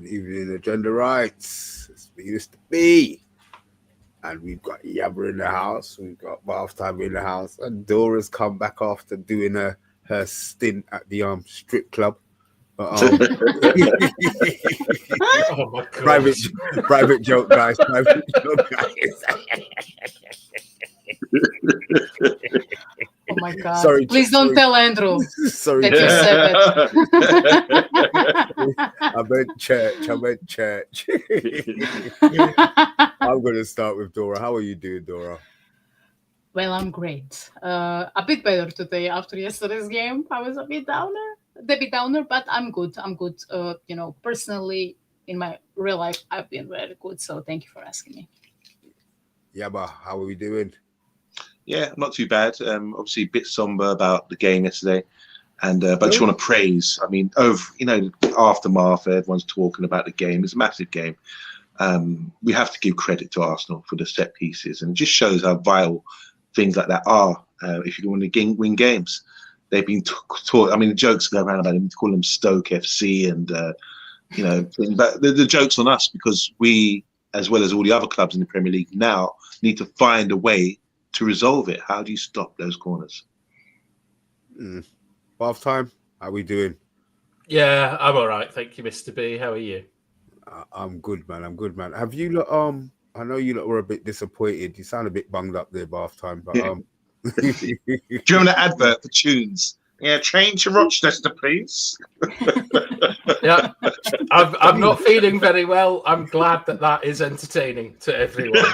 Evening Agenda Rights. It's me, Mr. B. And we've got Yabba in the house. We've got Bath Time in the house. And Dora's come back after doing her stint at the strip club. But, Oh my God. private joke, guys. Private joke, guys. Oh my God. Sorry, Please don't tell Andrew sorry, that you said it. I meant church. I'm going to start with Dora. How are you doing, Dora? Well, I'm great. A bit better today after yesterday's game. I was a bit downer, but I'm good. Personally, in my real life, I've been very good. So thank you for asking me. Yabba, how are we doing? Yeah, not too bad. Obviously, a bit somber about the game yesterday, but I just want to praise. I mean, aftermath, everyone's talking about the game. It's a massive game. We have to give credit to Arsenal for the set pieces, and it just shows how vital things like that are. If you want to win games, they've been taught. I mean, the jokes go around about them, call them Stoke FC, and but the joke's on us because we, as well as all the other clubs in the Premier League, now need to find a way to resolve it. How do you stop those corners? Bath Time, how are we doing? Yeah, I'm all right. Thank you, Mr. B. How are you? I'm good, man. Have you lot, I know you lot were a bit disappointed. You sound a bit bunged up there, Bath Time, but Do you remember the advert for tunes? Yeah, train to Rochester, please. Yeah, I'm not feeling very well. I'm glad that is entertaining to everyone.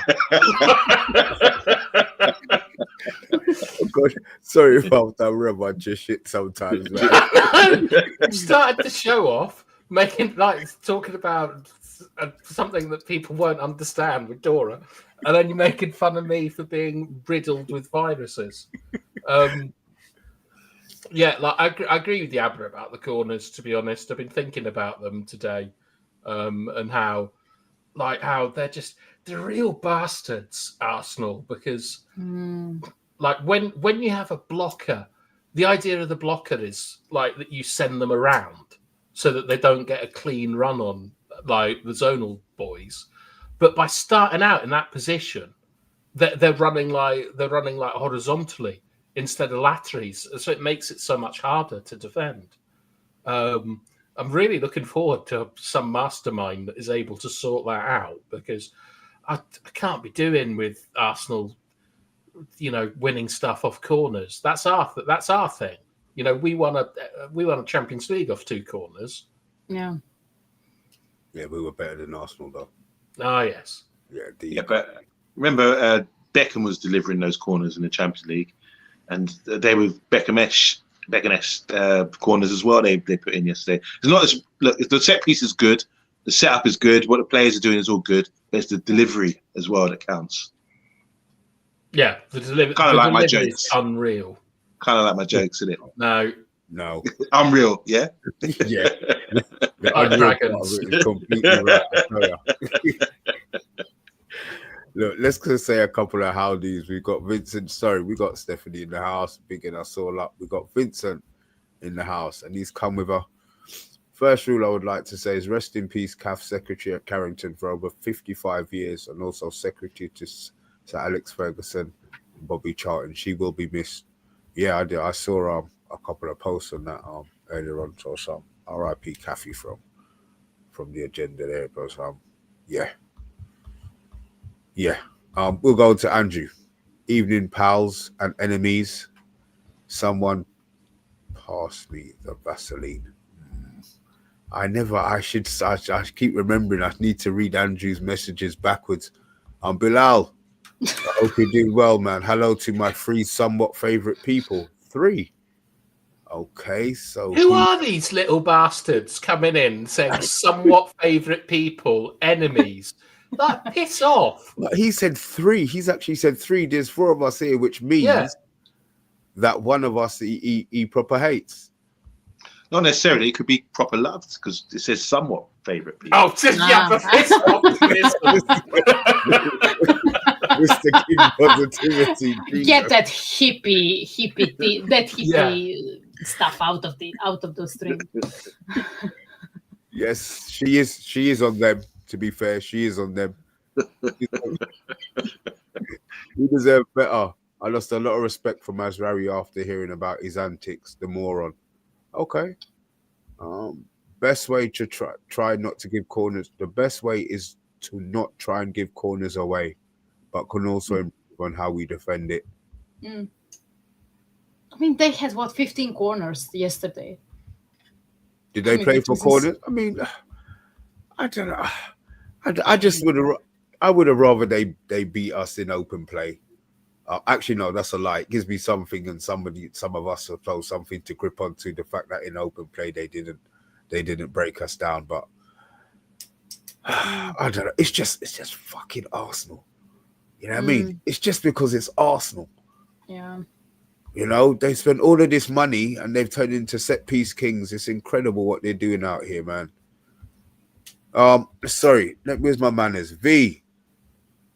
Oh God, sorry about that. We're a bunch of shit sometimes, man. Started to show off, talking about something that people won't understand with Dora, and then you're making fun of me for being riddled with viruses. Yeah, I agree with Yabba about the corners. To be honest, I've been thinking about them today, and how they're real bastards, Arsenal, because when you have a blocker, the idea of the blocker is that you send them around so that they don't get a clean run on like the zonal boys. But by starting out in that position, they're running horizontally instead of laterally, so it makes it so much harder to defend. I'm really looking forward to some mastermind that is able to sort that out, because I can't be doing with Arsenal, winning stuff off corners. That's our thing. We won a Champions League off 2 corners. Yeah. Yeah, we were better than Arsenal, though. Ah, yes. Yeah, but remember, Beckham was delivering those corners in the Champions League, and they were Beckham-esque corners as well. They put in yesterday. It's not as look. The set piece is good, the setup is good, what the players are doing is all good. But it's the delivery as well that counts. Yeah, the delivery. Kind of like my jokes. Unreal. Kind of like my jokes, isn't it? No. Unreal. Yeah. Yeah. Like dragons. Completely right. Look, let's just say a couple of howdies. We got Vincent. Sorry, we got Stephanie in the house, bigging us all up. We got Vincent in the house, and he's come with her. First rule I would like to say is rest in peace, CAF Secretary at Carrington for over 55 years, and also Secretary to Sir Alex Ferguson and Bobby Charlton. She will be missed. Yeah, I did. I saw a couple of posts on that earlier on. So some R.I.P. Kathy from the agenda there. But yeah. We'll go to Andrew. Evening, pals and enemies. Someone pass me the Vaseline. I keep remembering I need to read Andrew's messages backwards. Bilal. I hope you're doing well, man. Hello to my 3 somewhat favourite people. 3. Okay, so who are these little bastards coming in saying somewhat favourite people, enemies? Piss off. He said 3. He's actually said 3. There's 4 of us here, which means that one of us he proper hates. Not necessarily. It could be proper loved, because it says somewhat favourite people. Oh, piss off. Mr. King Positivity. Get that hippie stuff out of those strings. Yes, she is. She is on them. To be fair, she is on them. He deserved better. I lost a lot of respect for Masrari after hearing about his antics. The moron. Okay. Best way to try not to give corners. The best way is to not try and give corners away, but can also improve on how we defend it. I mean, they had 15 corners yesterday. Did they play for corners? I mean, I don't know. I just would have. I would have rather they beat us in open play. Actually, no, that's a lie. It gives me something, and some of us have felt something to grip onto. The fact that in open play they didn't break us down. But I don't know. It's just fucking Arsenal. You know what I mean? It's just because it's Arsenal. Yeah. You know, they spent all of this money and they've turned into set piece kings. It's incredible what they're doing out here, man. Sorry, where's my manners? V.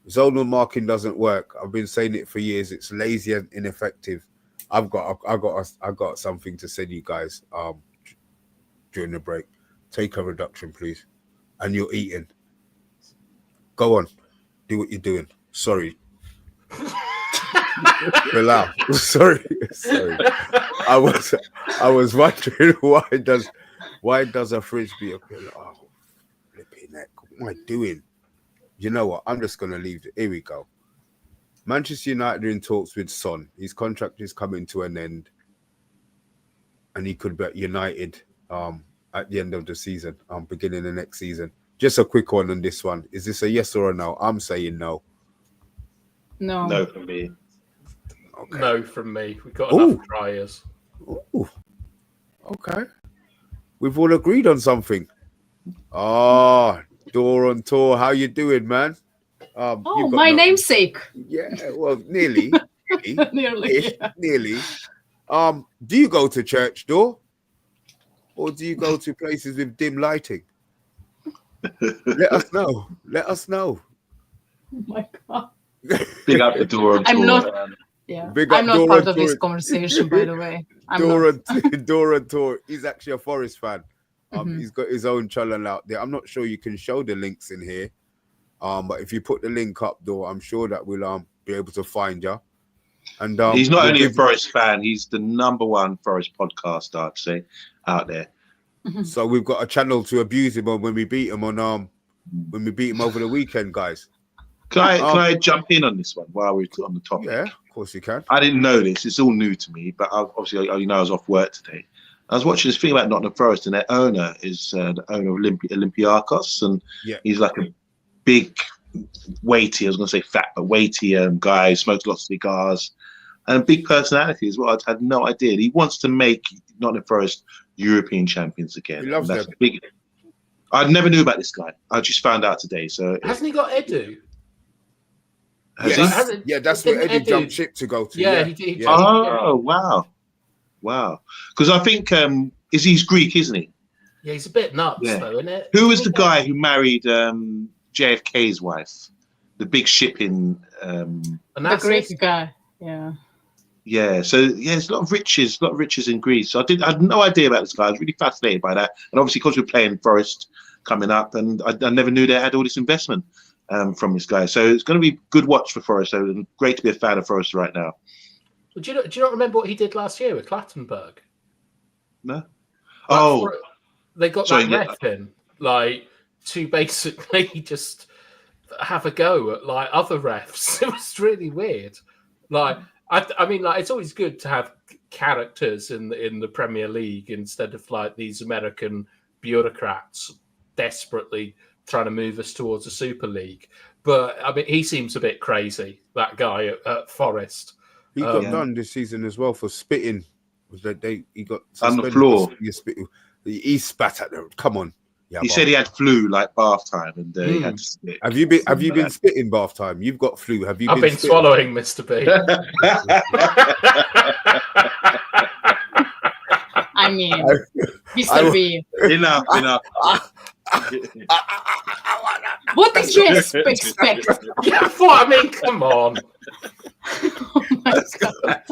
Zonal marking doesn't work. I've been saying it for years. It's lazy and ineffective. I got something to send you guys during the break. Take a reduction, please. And you're eating. Go on. Do what you're doing. Sorry. Relax. Sorry. I was wondering why does a frisbee appear? Oh, flipping heck. What am I doing? You know what? I'm just gonna leave it. Here we go. Manchester United are in talks with Son. His contract is coming to an end, and he could be at United at the end of the season, beginning of next season. Just a quick one on this one. Is this a yes or a no? I'm saying no. No. No from me. Okay. No from me. We've got enough dryers. Ooh. Okay. We've all agreed on something. Door on tour. How you doing, man? My namesake. Yeah, well, nearly. Nearly. Nearly. Do you go to church, Door? Or do you go to places with dim lighting? Let us know. Oh my God. Big up the Door. I'm not. Yeah, I'm not part of this conversation, by the way. Door on tour. He's actually a Forest fan. He's got his own channel out there. I'm not sure you can show the links in here. But if you put the link up, Door, I'm sure that we'll be able to find you. And he's not only a Forest fan, he's the #1 Forest podcaster, I'd say, out there. So we've got a channel to abuse him on when we beat him on when we beat him over the weekend, guys. Can I jump in on this one while we're on the topic? Yeah, of course you can. I didn't know this. It's all new to me, but obviously, I was off work today. I was watching this thing about Nottingham Forest, and their owner is the owner of Olympiacos, and he's like a big, weighty, I was going to say fat, but weighty guy, smokes lots of cigars, and a big personality as well. I had no idea. He wants to make Nottingham Forest European champions again. He loves them. I never knew about this guy. I just found out today. So hasn't he got Edu? Yeah, that's where Eddie jumped ship to go to. Yeah, he Oh, wow. Because I think he's Greek, isn't he? Yeah, he's a bit nuts, though, isn't it? Who was the guy who married JFK's wife? The big shipping. The Greek guy. Yeah. Yeah. So there's a lot of riches in Greece. I had no idea about this guy. I was really fascinated by that, and obviously because we're playing Forest coming up, and I never knew they had all this investment from this guy. So it's going to be good watch for Forest. So great to be a fan of Forest right now. Well, do you not remember what he did last year with Clattenburg? No. They got that ref in, to basically just have a go at other refs. It was really weird. I mean, it's always good to have characters in the Premier League instead of these American bureaucrats desperately trying to move us towards a Super League. But I mean, he seems a bit crazy, that guy at Forest. He got done this season as well for spitting. He got on the floor. He spat at them. Come on. Yeah, he said he had flu bath time, and he had to spit. Have you been spitting bath time? You've got flu. Have you? I've been swallowing, Mr. B. I mean, Mr. B. Enough. What did you expect? Yeah, I mean, come on. Oh my God.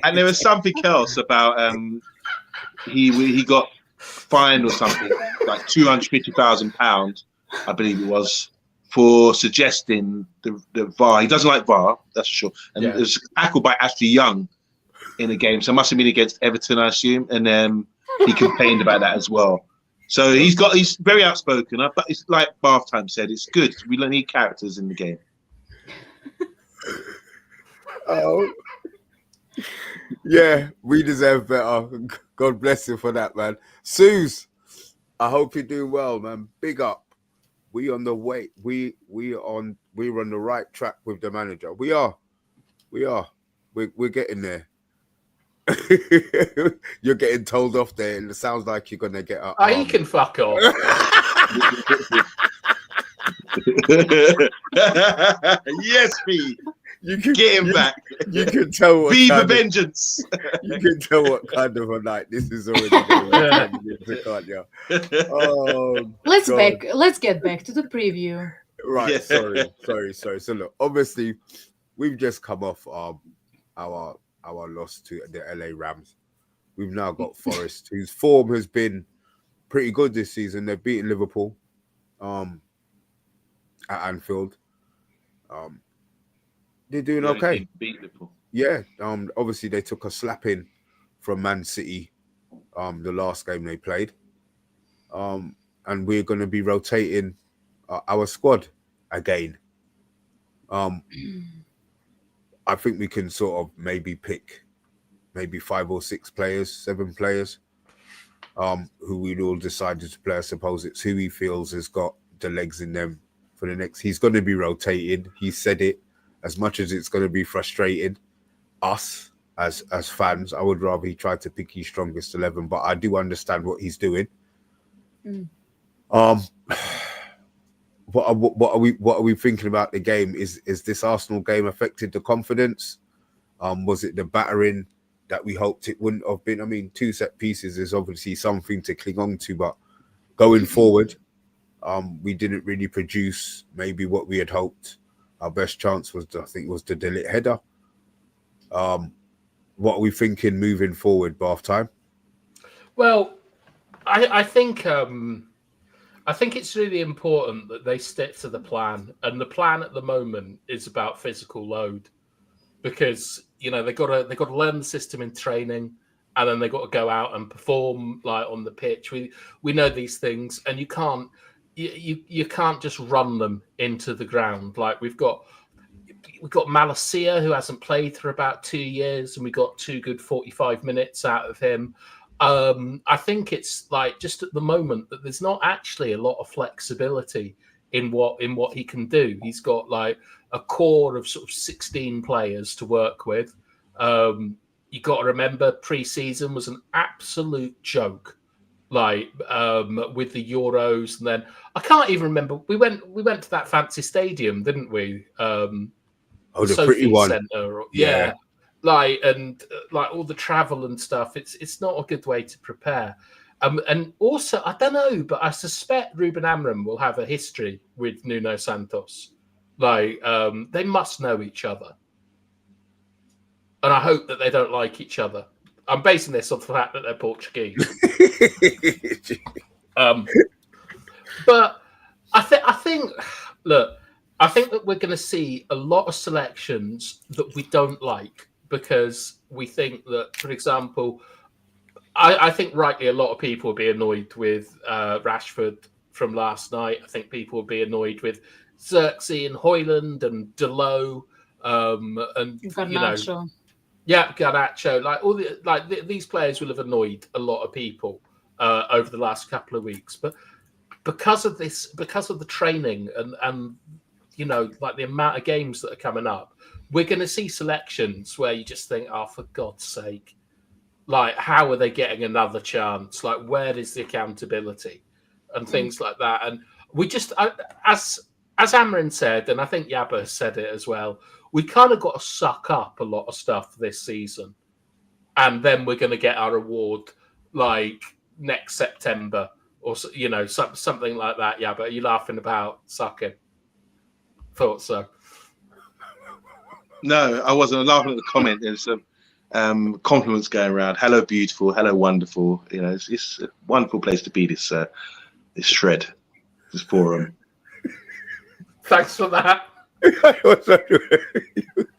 And there was something else about he got fined or something like £250,000, I believe it was, for suggesting the VAR. He doesn't like VAR, that's for sure. And it was tackled by Ashley Young in a game, so it must have been against Everton, I assume. And he complained about that as well. So he's very outspoken. But it's like Bath Time said, it's good. We need characters in the game. Oh, yeah, we deserve better. God bless you for that, man. Suze, I hope you're doing well, man. Big up. We on the way. We're on the right track with the manager. We are. We're getting there. You're getting told off there, and it sounds like you're gonna get up. You can fuck off. Yes, me. You can get him back. You can tell what Viva vengeance. You can tell what kind of a night this is already going to, can't you? Oh, let's get back to the preview. Right, Yeah. sorry. So look, obviously we've just come off our loss to the LA Rams. We've now got Forest, whose form has been pretty good this season. They've beaten Liverpool at Anfield. They're doing okay. Yeah. Obviously they took a slapping from Man City the last game they played. And we're going to be rotating our squad again. I think we can sort of maybe pick 5 or 6 players, 7 players, who we'd all decided to play. I suppose it's who he feels has got the legs in them for the next. He's going to be rotating. He said it. As much as it's going to be frustrating us as fans, I would rather he tried to pick his strongest 11. But I do understand what he's doing. What are we thinking about the game? Is this Arsenal game affected the confidence? Was it the battering that we hoped it wouldn't have been? I mean, 2 set pieces is obviously something to cling on to, but going forward, we didn't really produce maybe what we had hoped. Our best chance was the De Ligt header. What are we thinking moving forward, Bath Time? Well, I think it's really important that they stick to the plan, and the plan at the moment is about physical load, because they got to learn the system in training, and then they got to go out and perform like on the pitch. We know these things, and you can't just run them into the ground. Like we've got Malacia, who hasn't played for about 2 years, and we got 2 good 45 minutes out of him. I think it's like just at the moment that there's not actually a lot of flexibility in what he can do. He's got like a core of sort of 16 players to work with. You got to remember pre-season was an absolute joke. Like with the Euros, and then I can't even remember. We went to that fancy stadium, didn't we? The pretty one. Center, yeah. Like all the travel and stuff. It's not a good way to prepare. And also, I don't know, but I suspect Ruben Amorim will have a history with Nuno Santos. Like they must know each other, and I hope that they don't like each other. I'm basing this on the fact that they're Portuguese. But I think that we're going to see a lot of selections that we don't like, because we think that, for example, I think rightly a lot of people will be annoyed with Rashford from last night. I think people will be annoyed with Xerxes and Højlund and Delot and Garnacho. Yeah, Garnacho. These players will have annoyed a lot of people over the last couple of weeks. But because of the training and the amount of games that are coming up, we're going to see selections where you just think, oh, for God's sake, like, how are they getting another chance? Like, where is the accountability and things like that? And we just, as Amorim said, and I think Yabba said it as well, we kind of got to suck up a lot of stuff this season, and then we're going to get our award like next September or something like that. Yabba, are you laughing about sucking? Thought so. No, I wasn't laughing at the comment. There's some compliments going around. Hello, beautiful. Hello, wonderful. It's a wonderful place to be. This this thread, this forum. Thanks for that.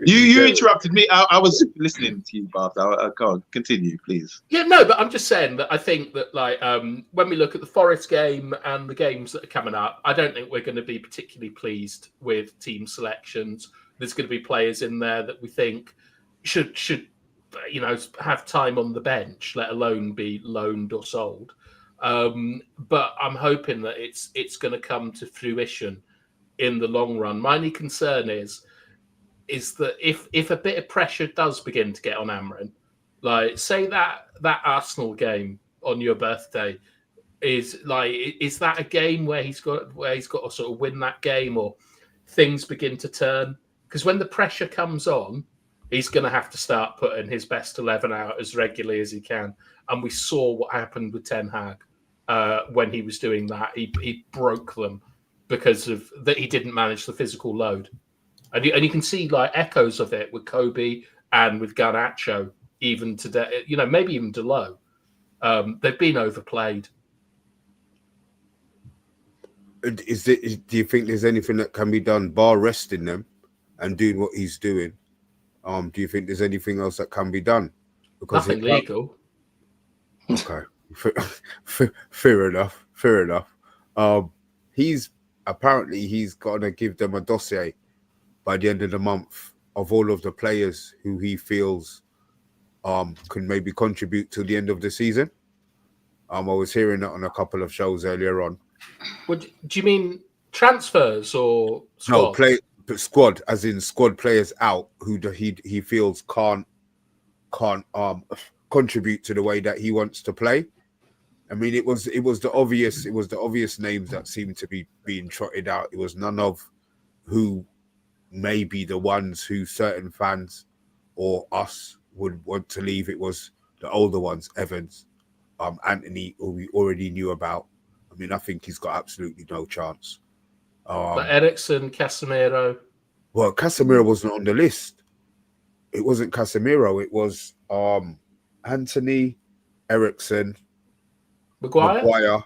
You interrupted me. I was listening to you, Bart. I can't continue, please. Yeah, no, but I'm just saying that I think that like when we look at the Forest game and the games that are coming up, I don't think we're going to be particularly pleased with team selections. There's going to be players in there that we think should have time on the bench, let alone be loaned or sold. But I'm hoping that it's going to come to fruition in the long run. My only concern is that if a bit of pressure does begin to get on AMORIM, like say that Arsenal game on your birthday is that a game where he's got to sort of win that game, or things begin to turn? Because when the pressure comes on, he's going to have to start putting his best 11 out as regularly as he can. And we saw what happened with Ten Hag when he was doing that. He broke them because of that. He didn't manage the physical load. And you can see like echoes of it with Kobe and with Garnacho, even today, maybe even Delo. They've been overplayed. Do you think there's anything that can be done, bar resting them and doing what he's doing? Do you think there's anything else that can be done? Because nothing legal. Okay, fair enough. He's going to give them a dossier by the end of the month of all of the players who he feels can maybe contribute to the end of the season. I was hearing that on a couple of shows earlier on. Do you mean transfers or squad? No, squad, as in squad players out who he feels can't contribute to the way that he wants to play. I mean, it was the obvious names that seemed to be being trotted out. It was none of who may be the ones who certain fans or us would want to leave. It was the older ones, Evans, Anthony, who we already knew about. I mean, I think he's got absolutely no chance. But Eriksen, Casemiro. Well, Casemiro wasn't on the list. It wasn't Casemiro. It was Anthony, Eriksen, Maguire.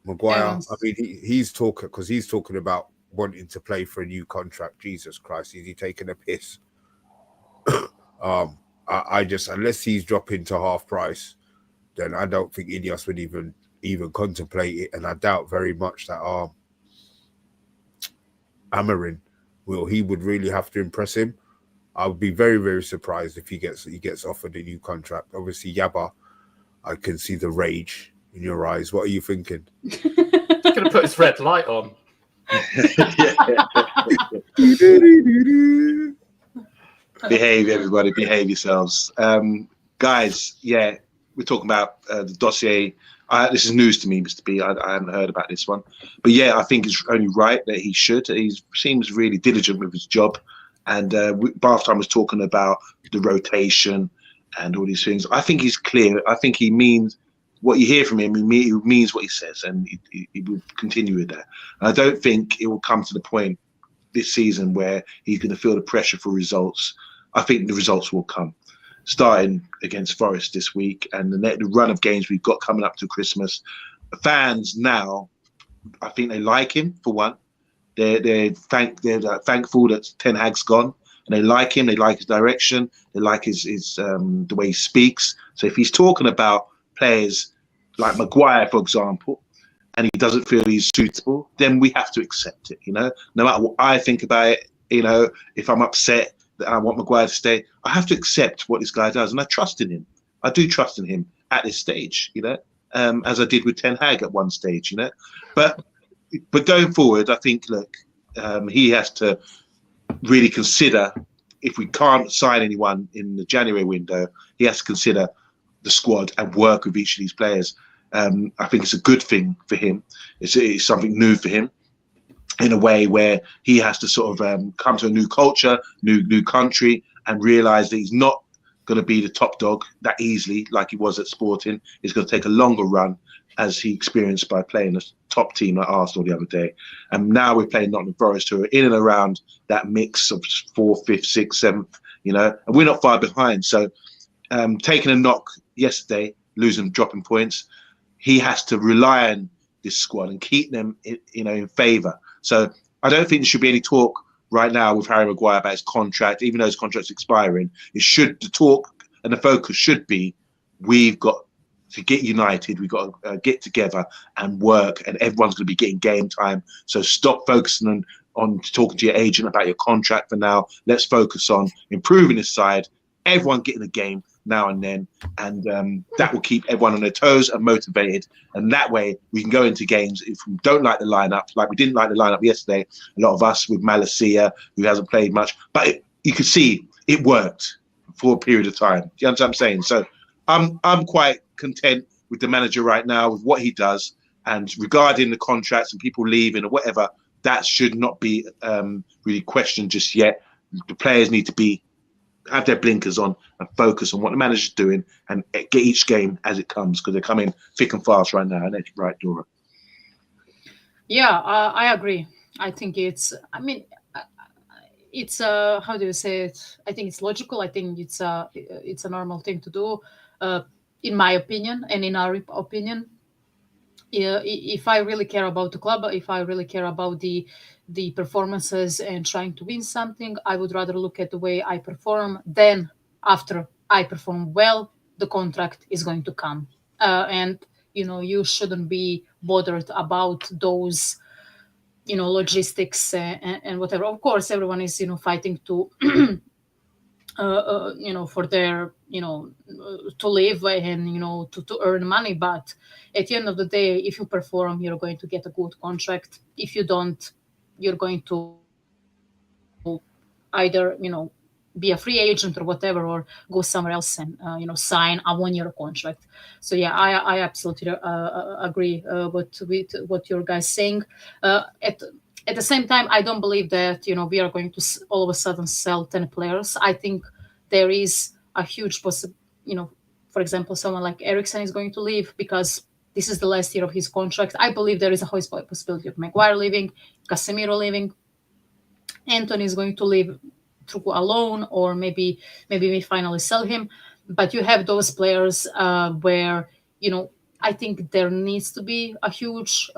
Evans. I mean, he's talking about wanting to play for a new contract. Jesus Christ, is he taking a piss? I just, unless he's dropping to half price, then I don't think Ineos would even contemplate it, and I doubt very much that AMORIM he would really have to impress him. I would be very, very surprised if he gets offered a new contract. Obviously, Yaba, I can see the rage in your eyes. What are you thinking? He's going to put his red light on. Behave, everybody. Behave yourselves. Guys, yeah, we're talking about the dossier. This is news to me, Mr. B. I haven't heard about this one. But yeah, I think it's only right that he should. He seems really diligent with his job. And Barthelme was talking about the rotation and all these things. I think he's clear. I think he means what you hear from him. He means what he says, and he will continue with that. And I don't think it will come to the point this season where he's going to feel the pressure for results. I think the results will come, starting against Forest this week and the run of games we've got coming up to Christmas. The fans now, I think they like him for one. They're thankful that Ten Hag's gone, and they like him. They like his direction. They like his the way he speaks. So if he's talking about players like Maguire, for example, and he doesn't feel he's suitable, then we have to accept it. No matter what I think about it, if I'm upset that I want Maguire to stay, I have to accept what this guy does, and I trust in him. I do trust in him at this stage, as I did with Ten Hag at one stage, But going forward, I think, he has to really consider, if we can't sign anyone in the January window, he has to consider the squad and work with each of these players. I think it's a good thing for him. It's something new for him, in a way where he has to sort of come to a new culture, new country, and realise that he's not going to be the top dog that easily like he was at Sporting. It's going to take a longer run, as he experienced by playing a top team like Arsenal the other day. And now we're playing Nottingham Forest, who are in and around that mix of 4th, 5th, 6th, 7th, and we're not far behind. So taking a knock yesterday, dropping points, he has to rely on this squad and keep them, in favour. So I don't think there should be any talk right now with Harry Maguire about his contract, even though his contract's expiring. The talk and the focus should be, we've got to get united, we've got to get together and work, and everyone's going to be getting game time. So stop focusing on talking to your agent about your contract for now. Let's focus on improving this side, everyone getting a game now and then, and that will keep everyone on their toes and motivated. And that way we can go into games, if we don't like the lineup, like we didn't like the lineup yesterday, a lot of us, with Malacia, who hasn't played much, but you could see it worked for a period of time. Do you understand what I'm saying? So I'm quite content with the manager right now, with what he does. And regarding the contracts and people leaving or whatever, that should not be really questioned just yet. The players need to have their blinkers on and focus on what the manager's doing and get each game as it comes, because they're coming thick and fast right now. And right, Dora? Yeah, I agree. I think it's how do you say it? I think it's logical. I think it's a normal thing to do, in my opinion and in our opinion. If I really care about the club, if I really care about the performances and trying to win something, I would rather look at the way I perform. Then after I perform well, the contract is going to come, and you shouldn't be bothered about those logistics and whatever. Of course, everyone is fighting to for their to live and to earn money. But at the end of the day, if you perform, you're going to get a good contract. If you don't, you're going to either be a free agent or whatever, or go somewhere else and sign a 1-year contract. So yeah, I absolutely agree with what your guys saying. At the same time, I don't believe that we are going to all of a sudden sell 10 players. I think there is a huge for example, someone like Eriksen is going to leave because this is the last year of his contract. I believe there is a high possibility of Maguire leaving, Casemiro leaving, Anthony is going to leave through a loan, or maybe we finally sell him. But you have those players where I think there needs to be a huge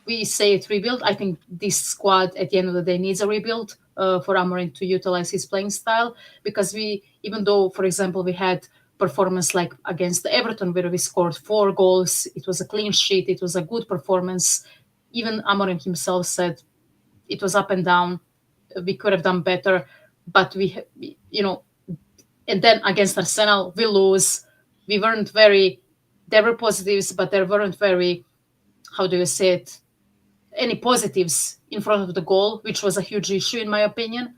we say it rebuild. I think this squad at the end of the day needs a rebuild for AMORIM to utilize his playing style, because even though, for example, we had performance like against Everton where we scored 4 goals, it was a clean sheet, it was a good performance. Even AMORIM himself said it was up and down, we could have done better, but and then against Arsenal we lose. We weren't there were positives, but there weren't very, how do you say it, any positives in front of the goal, which was a huge issue in my opinion.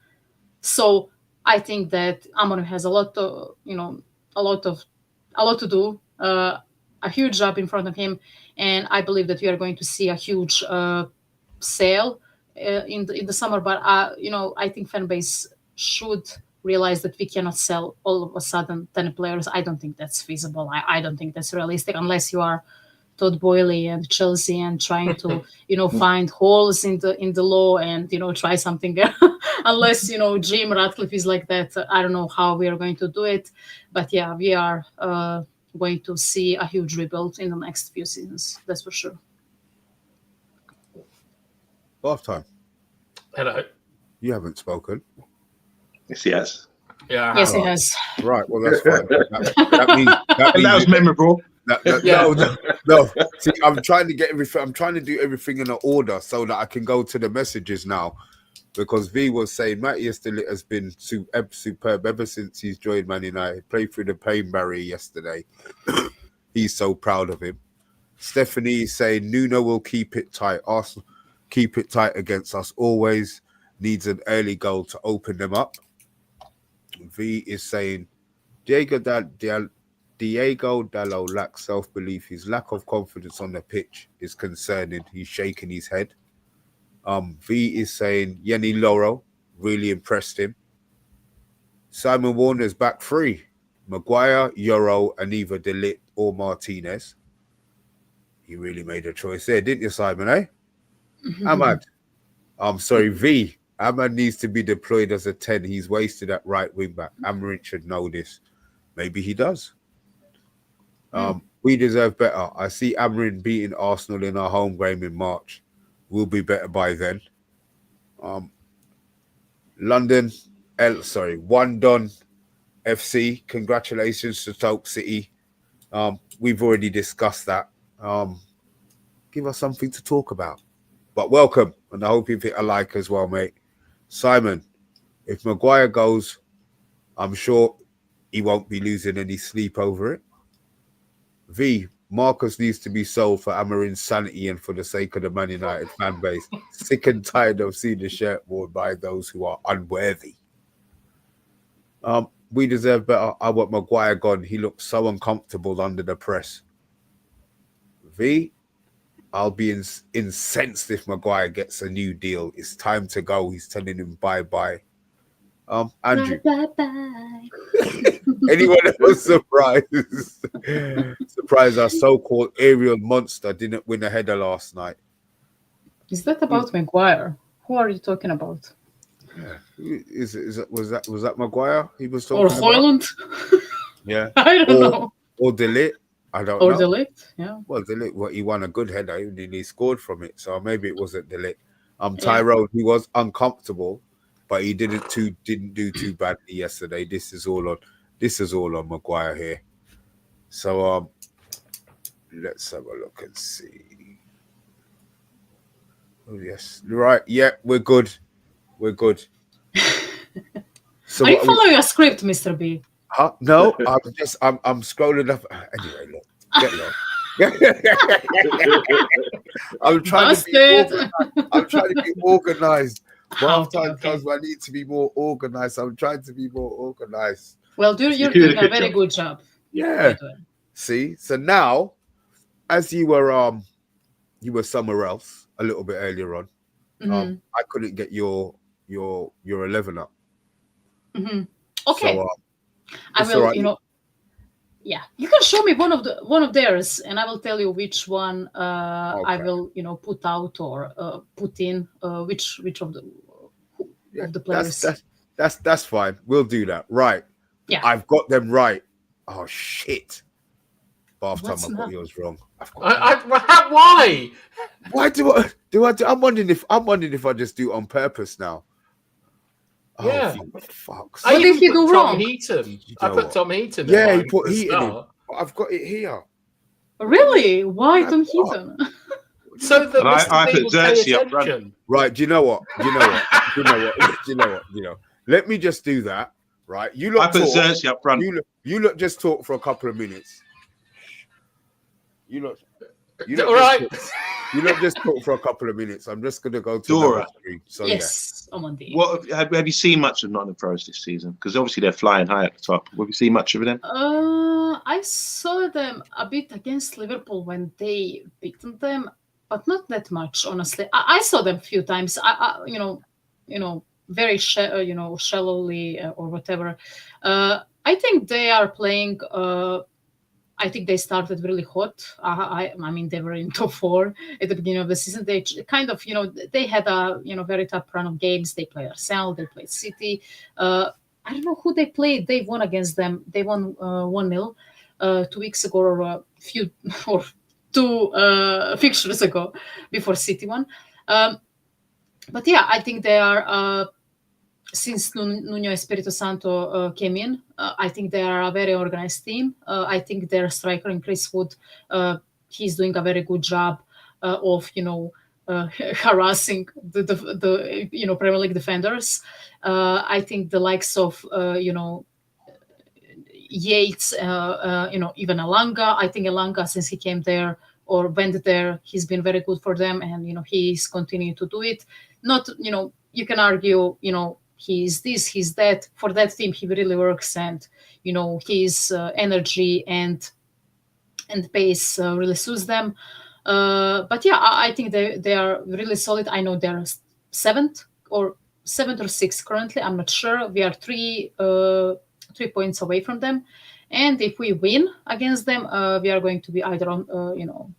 So I think that AMORIM has a lot to do, a huge job in front of him, and I believe that we are going to see a huge sale in the summer. But I think fan base should realize that we cannot sell all of a sudden 10 players. I don't think that's feasible. I don't think that's realistic, unless you are Todd Boehly and Chelsea and trying to find holes in the law and try something. Unless Jim Ratcliffe is like that, I don't know how we are going to do it. But yeah, we are going to see a huge rebuild in the next few seasons, that's for sure. Half time. Hello. You haven't spoken. Yes, he has. Yeah. Yes, it has. Right. Well, that's fine. That means And that was memorable. No. See, I'm trying to get everything. I'm trying to do everything in an order so that I can go to the messages now. Because V was saying Matt Easterlit has been superb ever since he's joined Man United. Played through the pain barrier yesterday. He's so proud of him. Stephanie is saying Nuno will keep it tight. Arsenal keep it tight against us always. Needs an early goal to open them up. V is saying Diego Dalot lacks self-belief. His lack of confidence on the pitch is concerning. He's shaking his head. V is saying Yenny Loro really impressed him. Simon Warner's back 3. Maguire, Euro, and either De Ligt or Martinez. You really made a choice there, didn't you, Simon, eh? Ahmad. I'm sorry, V. Ahmad needs to be deployed as a 10. He's wasted at right wing back. AMORIM should know this. Maybe he does. We deserve better. I see AMORIM beating Arsenal in our home game in March. We'll be better by then. London, London FC. Congratulations to Stoke City. We've already discussed that. Give us something to talk about. But welcome, and I hope you hit a like as well, mate. Simon, if Maguire goes, I'm sure he won't be losing any sleep over it. V, Marcus needs to be sold for AMORIM's sanity and for the sake of the Man United fan base. Sick and tired of seeing the shirt worn by those who are unworthy. We deserve better. I want Maguire gone. He looks so uncomfortable under the press. V, I'll be incensed if Maguire gets a new deal. It's time to go. He's telling him bye-bye. Andrew. Bye. Anyone else surprised? Surprised our so-called aerial monster didn't win a header last night. Is that about Maguire? Who are you talking about? Yeah. Was that Maguire he was Or talking Hoyland? about? Yeah. I don't know. Or Delete. I don't Or know. Delete, yeah. Well, Delete, he won a good header and he scored from it. So maybe it wasn't Delete. Tyrone, he was uncomfortable, but he didn't do too badly yesterday. This is all on Maguire here. So let's have a look and see. Oh yes, right. Yeah, we're good. So are you following your script, Mr. B? Huh? No, I'm scrolling up. Anyway, look, get lost. I'm trying to be organized. Half time comes when I need to be more organized. I'm trying to be more organized. Well, you're doing a very good job. Yeah. See, so now, as you were somewhere else a little bit earlier on, I couldn't get your 11 up. Mm-hmm. Okay. So, I will, right. Yeah, you can show me one of theirs, and I will tell you which one I will, put out or put in which of the players. That's fine. We'll do that. Right. Yeah. I've got them right. Oh shit! Bath time, I got yours wrong. Why? Why do I? I'm wondering if I just do it on purpose now. Yeah. Oh, fuck. What did he do wrong? Tom Heaton. I put Tom Heaton. Yeah, he put Heaton in. I've got it here. Really? Why Tom Heaton? So that I put Xerxes up front. Right. Do you know what? Let me just do that. Right. You look. I put Xerxes up front. You look. Just talk for a couple of minutes. You look. All right. You don't just talk for a couple of minutes. I'm just going to go to Dora. So yes, yeah. What have you seen much of Nottingham Forest this season? Because obviously they're flying high at the top. Have you seen much of them? I saw them a bit against Liverpool when they beaten them, but not that much, honestly. I saw them a few times. Very shallowly or whatever. I think they are playing. I think they started really hot. I mean, they were in top 4 at the beginning of the season. They kind of, they had a, very tough run of games. They played Arsenal, they played City. I don't know who they played. They won against them. They won 1-0 2 weeks ago, or two fixtures ago before City won. But yeah, I think they are. Since Nuno Espirito Santo came in, I think they are a very organized team. I think their striker, Chris Wood, he's doing a very good job of, harassing the Premier League defenders. I think the likes of, Yates, even Elanga. I think Elanga, since he came there or went there, he's been very good for them, and he's continuing to do it. Not, you can argue, he's this, he's that. For that team, he really works, and his energy and pace really suits them. But yeah, I think they are really solid. I know they're seventh or sixth currently. I'm not sure. We are 3 points away from them, and if we win against them, we are going to be either on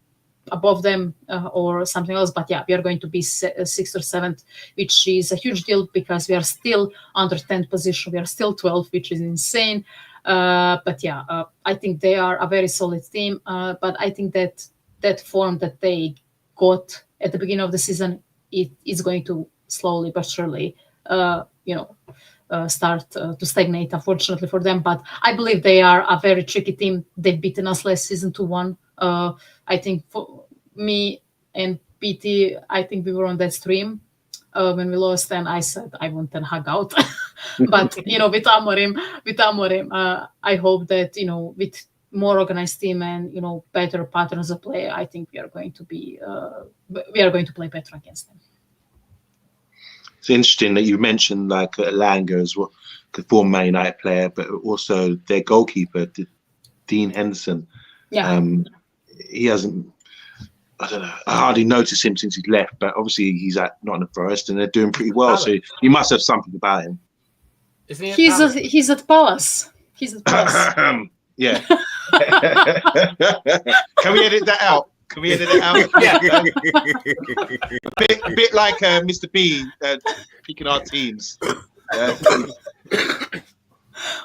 above them or something else. But yeah, we are going to be 6th or 7th, which is a huge deal because we are still under 10th position. We are still 12th, which is insane. But yeah, I think they are a very solid team. But I think that form that they got at the beginning of the season, it is going to slowly but surely, start to stagnate, unfortunately for them. But I believe they are a very tricky team. They've beaten us last season 2-1. I think for me and PT, I think we were on that stream when we lost, and I said I want to hug out. But with Amorim, I hope that with more organized team and better patterns of play, I think we are going to play better against them. It's interesting that you mentioned like Elanga as well, the former Man United player, but also their goalkeeper, Dean Henderson. Yeah. He hasn't. I don't know. I hardly noticed him since he's left, but obviously he's at Nottingham Forest and they're doing pretty well. So he must have something about him. Isn't he? He's at Palace. He's at Palace. Yeah. Can we edit that out? Yeah. A bit like Mr. B picking our teams.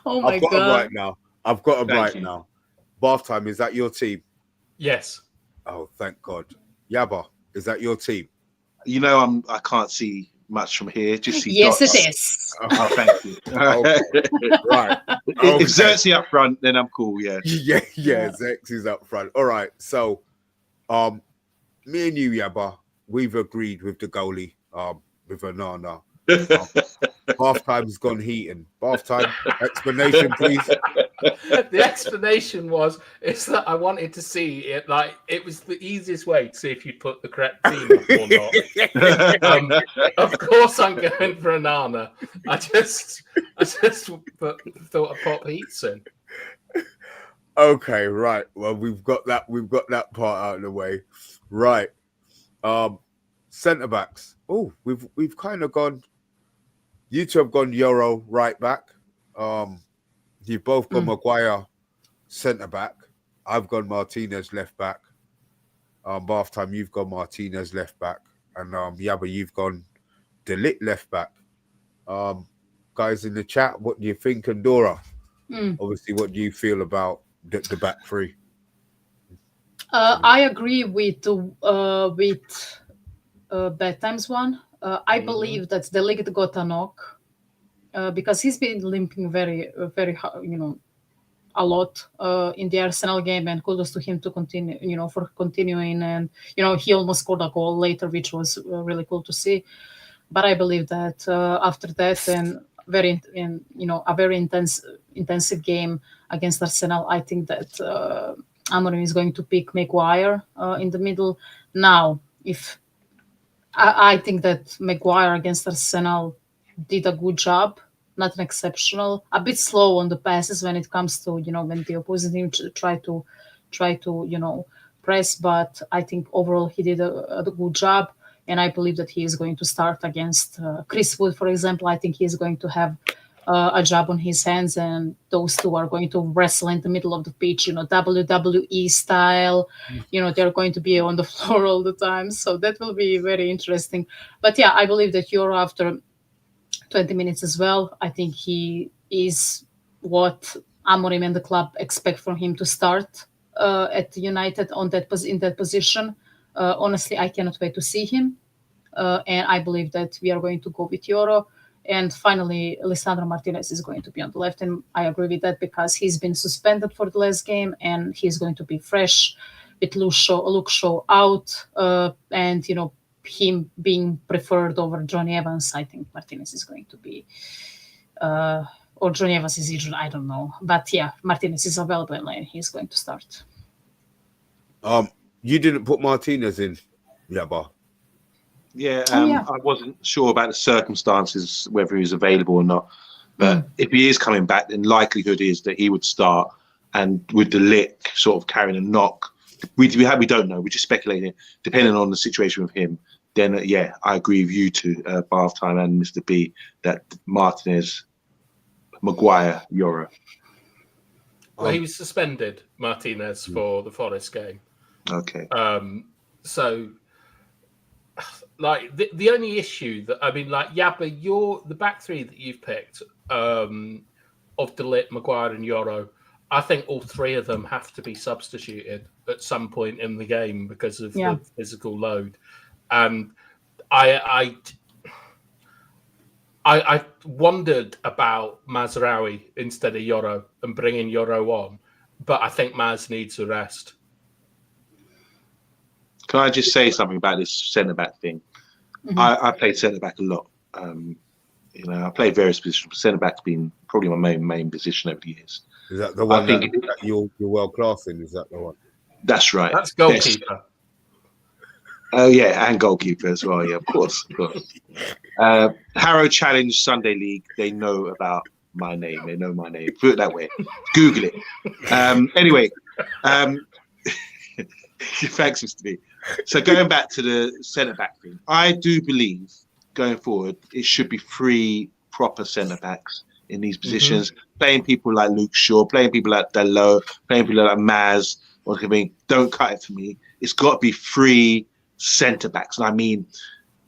Oh my I've got God. them right now. Bath Time, is that your team? Yes. Oh, thank God. Yaba, is that your team? I can't see much from here. Just see Yes, dots. it is. Oh, thank you. Right. If Xerxes up front, then I'm cool. Yeah. Yeah. Zex is up front. All right. So, me and you, Yaba, we've agreed with the goalie, with Onana. Bath Time's gone heating. Bath Time, explanation, please. The explanation is that I wanted to see it. Like, it was the easiest way to see if you'd put the correct team up or not. Of course, I'm going for Onana. I just thought I'd pop Heats in. Okay, right. Well, we've got that part out of the way. Right. Centre backs. Oh, we've kind of gone. You two have gone Euro right back. You've both gone Maguire centre back. I've gone Martinez left back. Bath Time, you've gone Martinez left back, and Yaba, you've gone De Ligt left back. Guys in the chat, what do you think, Andorra? Obviously, what do you feel about the back three? I agree with Bad Times one. I believe that De Ligt got a knock because he's been limping very, very, a lot in the Arsenal game, and kudos to him to continue, for continuing. And he almost scored a goal later, which was really cool to see. But I believe that after that and a very intensive game against Arsenal, I think that Amorim is going to pick Maguire in the middle. Now, if I think that Maguire against Arsenal did a good job, not an exceptional, a bit slow on the passes when it comes to, when the opposing team try to press, but I think overall he did a good job. And I believe that he is going to start against Chris Wood, for example. I think he is going to have a job on his hands, and those two are going to wrestle in the middle of the pitch, WWE style. They're going to be on the floor all the time. So that will be very interesting. But yeah, I believe that Euro after 20 minutes as well, I think he is what Amorim and the club expect from him to start at United in that position. Honestly, I cannot wait to see him. And I believe that we are going to go with Euro. And finally, Lisandro Martinez is going to be on the left. And I agree with that because he's been suspended for the last game and he's going to be fresh with Luke Shaw out. And, him being preferred over Johnny Evans, I think Martinez is going to be, or Johnny Evans is injured, I don't know. But yeah, Martinez is available and he's going to start. You didn't put Martinez in, Yaba. Yeah, I wasn't sure about the circumstances, whether he was available or not. But if he is coming back, then likelihood is that he would start. And with De Ligt sort of carrying a knock, we don't know. We're just speculating. Depending on the situation with him, then I agree with you two, Bath Time and Mr. B, that Martinez, Maguire, Euro. Well, he was suspended, Martinez, for the Forest game. Okay. So, like, the only issue that, Yaba, the back three that you've picked, on of De Ligt, Maguire, and Yoro, I think all three of them have to be substituted at some point in the game because of the physical load. And I wondered about Mazraoui instead of Yoro and bringing Yoro on, but I think Maz needs a rest. Can I just say something about this centre back thing? I played centre back a lot. I played various positions. Centre back's been probably my main position over the years. Is that the one that you're world class in? Is that the one? That's right. That's goalkeeper. Oh yeah, and goalkeeper as well. Yeah, of course. Harrow Challenge Sunday League. They know about my name. They know my name. Put it that way. Google it. Anyway, thanks, Mr. B. So going back to the centre back thing, I do believe going forward it should be 3 proper centre backs in these positions. Playing people like Luke Shaw, playing people like Dalot, playing people like Maz. Don't cut it for me. It's got to be 3 centre backs, and I mean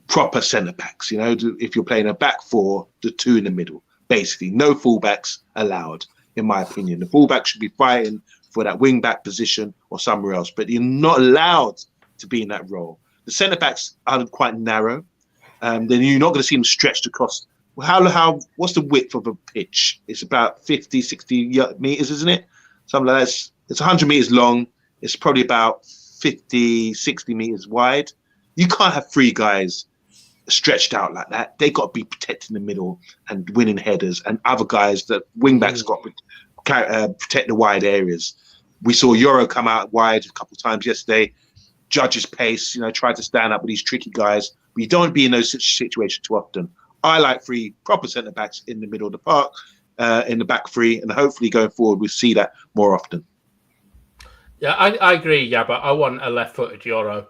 proper centre backs. If you're playing a back 4, the 2 in the middle, basically no fullbacks allowed. In my opinion, the fullback should be fighting for that wing back position or somewhere else, but you're not allowed to be in that role. The centre backs are quite narrow. Then you're not going to see them stretched across. What's the width of a pitch? It's about 50, 60 meters, isn't it? Something like that. It's 100 meters long. It's probably about 50, 60 meters wide. You can't have 3 guys stretched out like that. They got to be protecting the middle and winning headers, and other guys, that wing backs, got to protect the wide areas. We saw Yoro come out wide a couple of times yesterday, judge his pace, try to stand up with these tricky guys. But you don't be in those situations too often. I like 3 proper centre backs in the middle of the park, in the back 3, and hopefully going forward we'll see that more often. Yeah, I agree. Yeah, but I want a left-footed Yoro,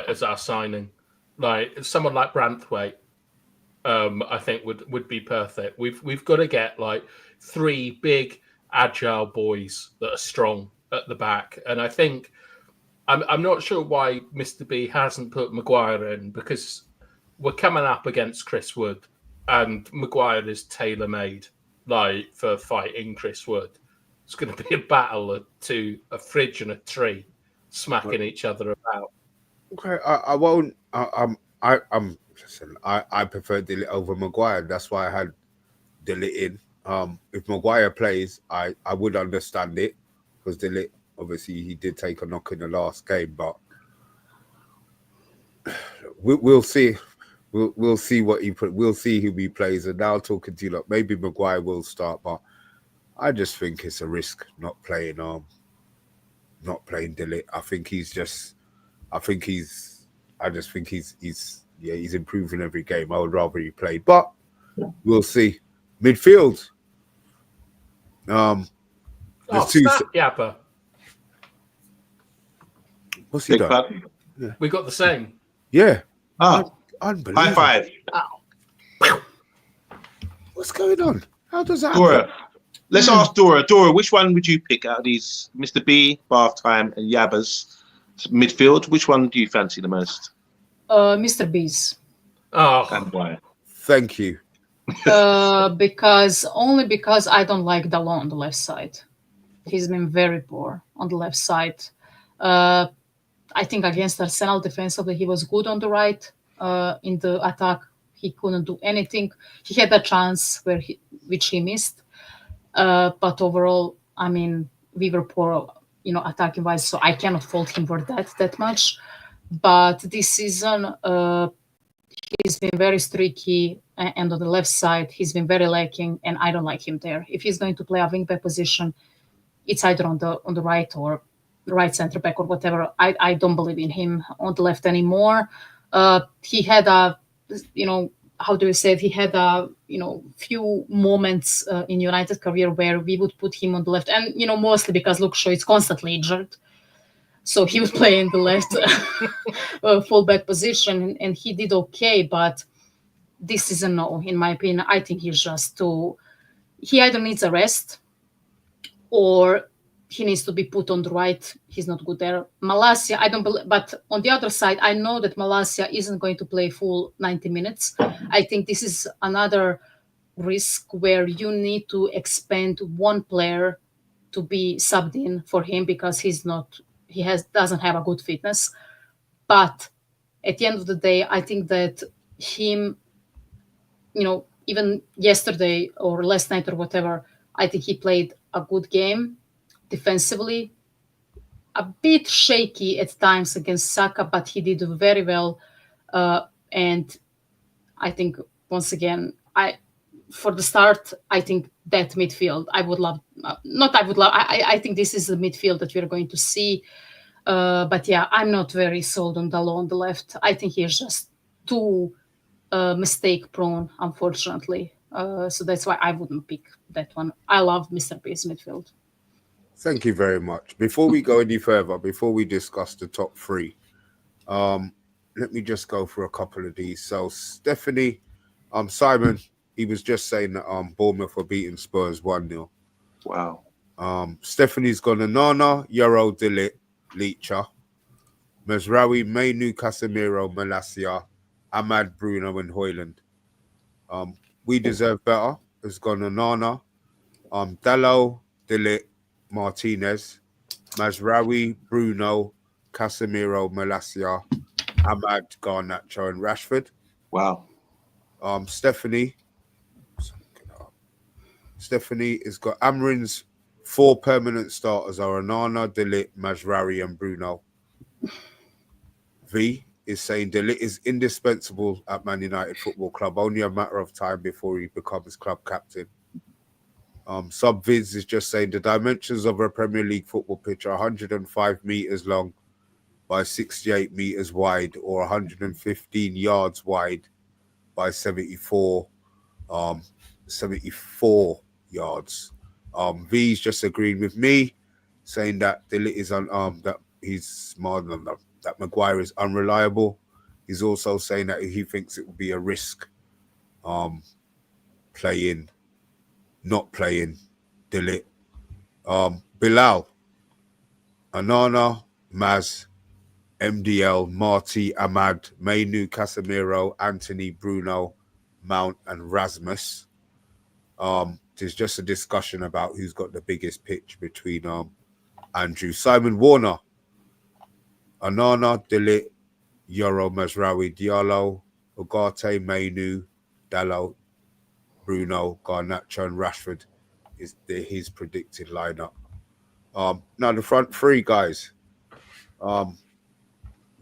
as our signing. Someone like Branthwaite, I think would be perfect. We've got to get 3 big, agile boys that are strong at the back, and I think I'm not sure why Mr. B hasn't put Maguire in, because we're coming up against Chris Wood, and Maguire is tailor-made for fighting Chris Wood. It's going to be a battle of a fridge and a tree smacking each other about. Okay, I won't. Listen, I prefer De Ligt over Maguire. That's why I had De Ligt in. If Maguire plays, I would understand it, because De Ligt, obviously, he did take a knock in the last game, but we'll see. We'll see what he put. We'll see who he plays. And now talking to you, maybe Maguire will start, but I just think it's a risk not playing De Ligt. I just think he's improving every game. I would rather he played, but we'll see. Midfield. Yapper. What's he done? Yeah. We got the same. Yeah. Unbelievable. High five. Ow. What's going on? How does that Dora. happen? Let's ask Dora. Dora, which one would you pick out of these, Mr. B, Bath Time, and Yabba's midfield? Which one do you fancy the most? Mr. B's. Oh, and why? Thank you. Because I don't like Dalot on the left side. He's been very poor on the left side. I think against Arsenal defensively, he was good on the right. In the attack, he couldn't do anything. He had a chance which he missed. But overall, I mean, we were poor, attacking wise, so I cannot fault him for that much. But this season, he's been very streaky, and on the left side, he's been very lacking, and I don't like him there. If he's going to play a wing back position, it's either on the right or right center back or whatever. I don't believe in him on the left anymore. He had how do you say it? He had few moments in United career where we would put him on the left, and mostly because Luke Shaw is constantly injured, so he would play in the left fullback position, and he did okay. But this is a no, in my opinion. I think he's just he either needs a rest or he needs to be put on the right. He's not good there. Malacia, I don't believe, but on the other side, I know that Malacia isn't going to play full 90 minutes. I think this is another risk where you need to expend one player to be subbed in for him because doesn't have a good fitness. But at the end of the day, I think that him, even yesterday or last night or whatever, I think he played a good game defensively. A bit shaky at times against Saka, but he did very well. And I think once again, for the start, I think that midfield, I would love, not I would love, I think this is the midfield that we're going to see. But yeah, I'm not very sold on Dalot on the left. I think he's just too mistake prone, unfortunately. So that's why I wouldn't pick that one. I love Mr. P's midfield. Thank you very much. Before we go any further, before we discuss the top three, let me just go through a couple of these. So Stephanie, Simon, he was just saying that Bournemouth were beating Spurs 1-0. Wow. Stephanie's gone Onana, Yaro, Dillit, Leacher, Mazraoui, Mainu, Casemiro, Malacia, Ahmad, Bruno, and Hoyland. We Deserve Better has gone Onana, Dalot, Dillit, Martinez, Mazraoui, Bruno, Casemiro, Malacia, Ahmad, Garnacho, and Rashford. Wow. Stephanie has got Amorim's 4 permanent starters are Onana, Dillit, Mazraoui, and Bruno. V is saying Dillit is indispensable at Man United Football Club, only a matter of time before he becomes club captain. Subviz is just saying the dimensions of a Premier League football pitch are 105 meters long by 68 meters wide, or 115 yards wide by 74 yards. V's just agreeing with me, saying that Dillit is that he's more than that Maguire is unreliable. He's also saying that he thinks it would be a risk not playing Dillit. Bilal, Onana, Maz, MDL, Marty, Ahmad, Mainu, Casemiro, Anthony, Bruno, Mount, and Rasmus. There's just a discussion about who's got the biggest pitch between Andrew. Simon Warner, Onana, Dillit, Yoro, Mazraoui, Diallo, Ugarte, Mainu, Dalot, Bruno, Garnacho, and Rashford is his predicted lineup. Now the front three guys.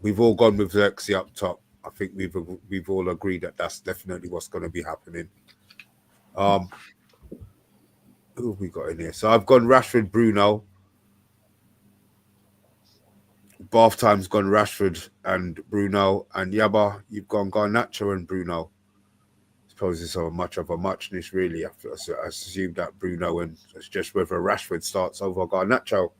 We've all gone with Xerxes up top. I think we've all agreed that that's definitely what's going to be happening. Who have we got in here? So I've gone Rashford, Bruno. Bath Time's gone Rashford and Bruno, and Yaba, you've gone Garnacho and Bruno. I suppose it's so much of a muchness, really. I assume that Bruno, and it's just whether Rashford starts over Garnacho.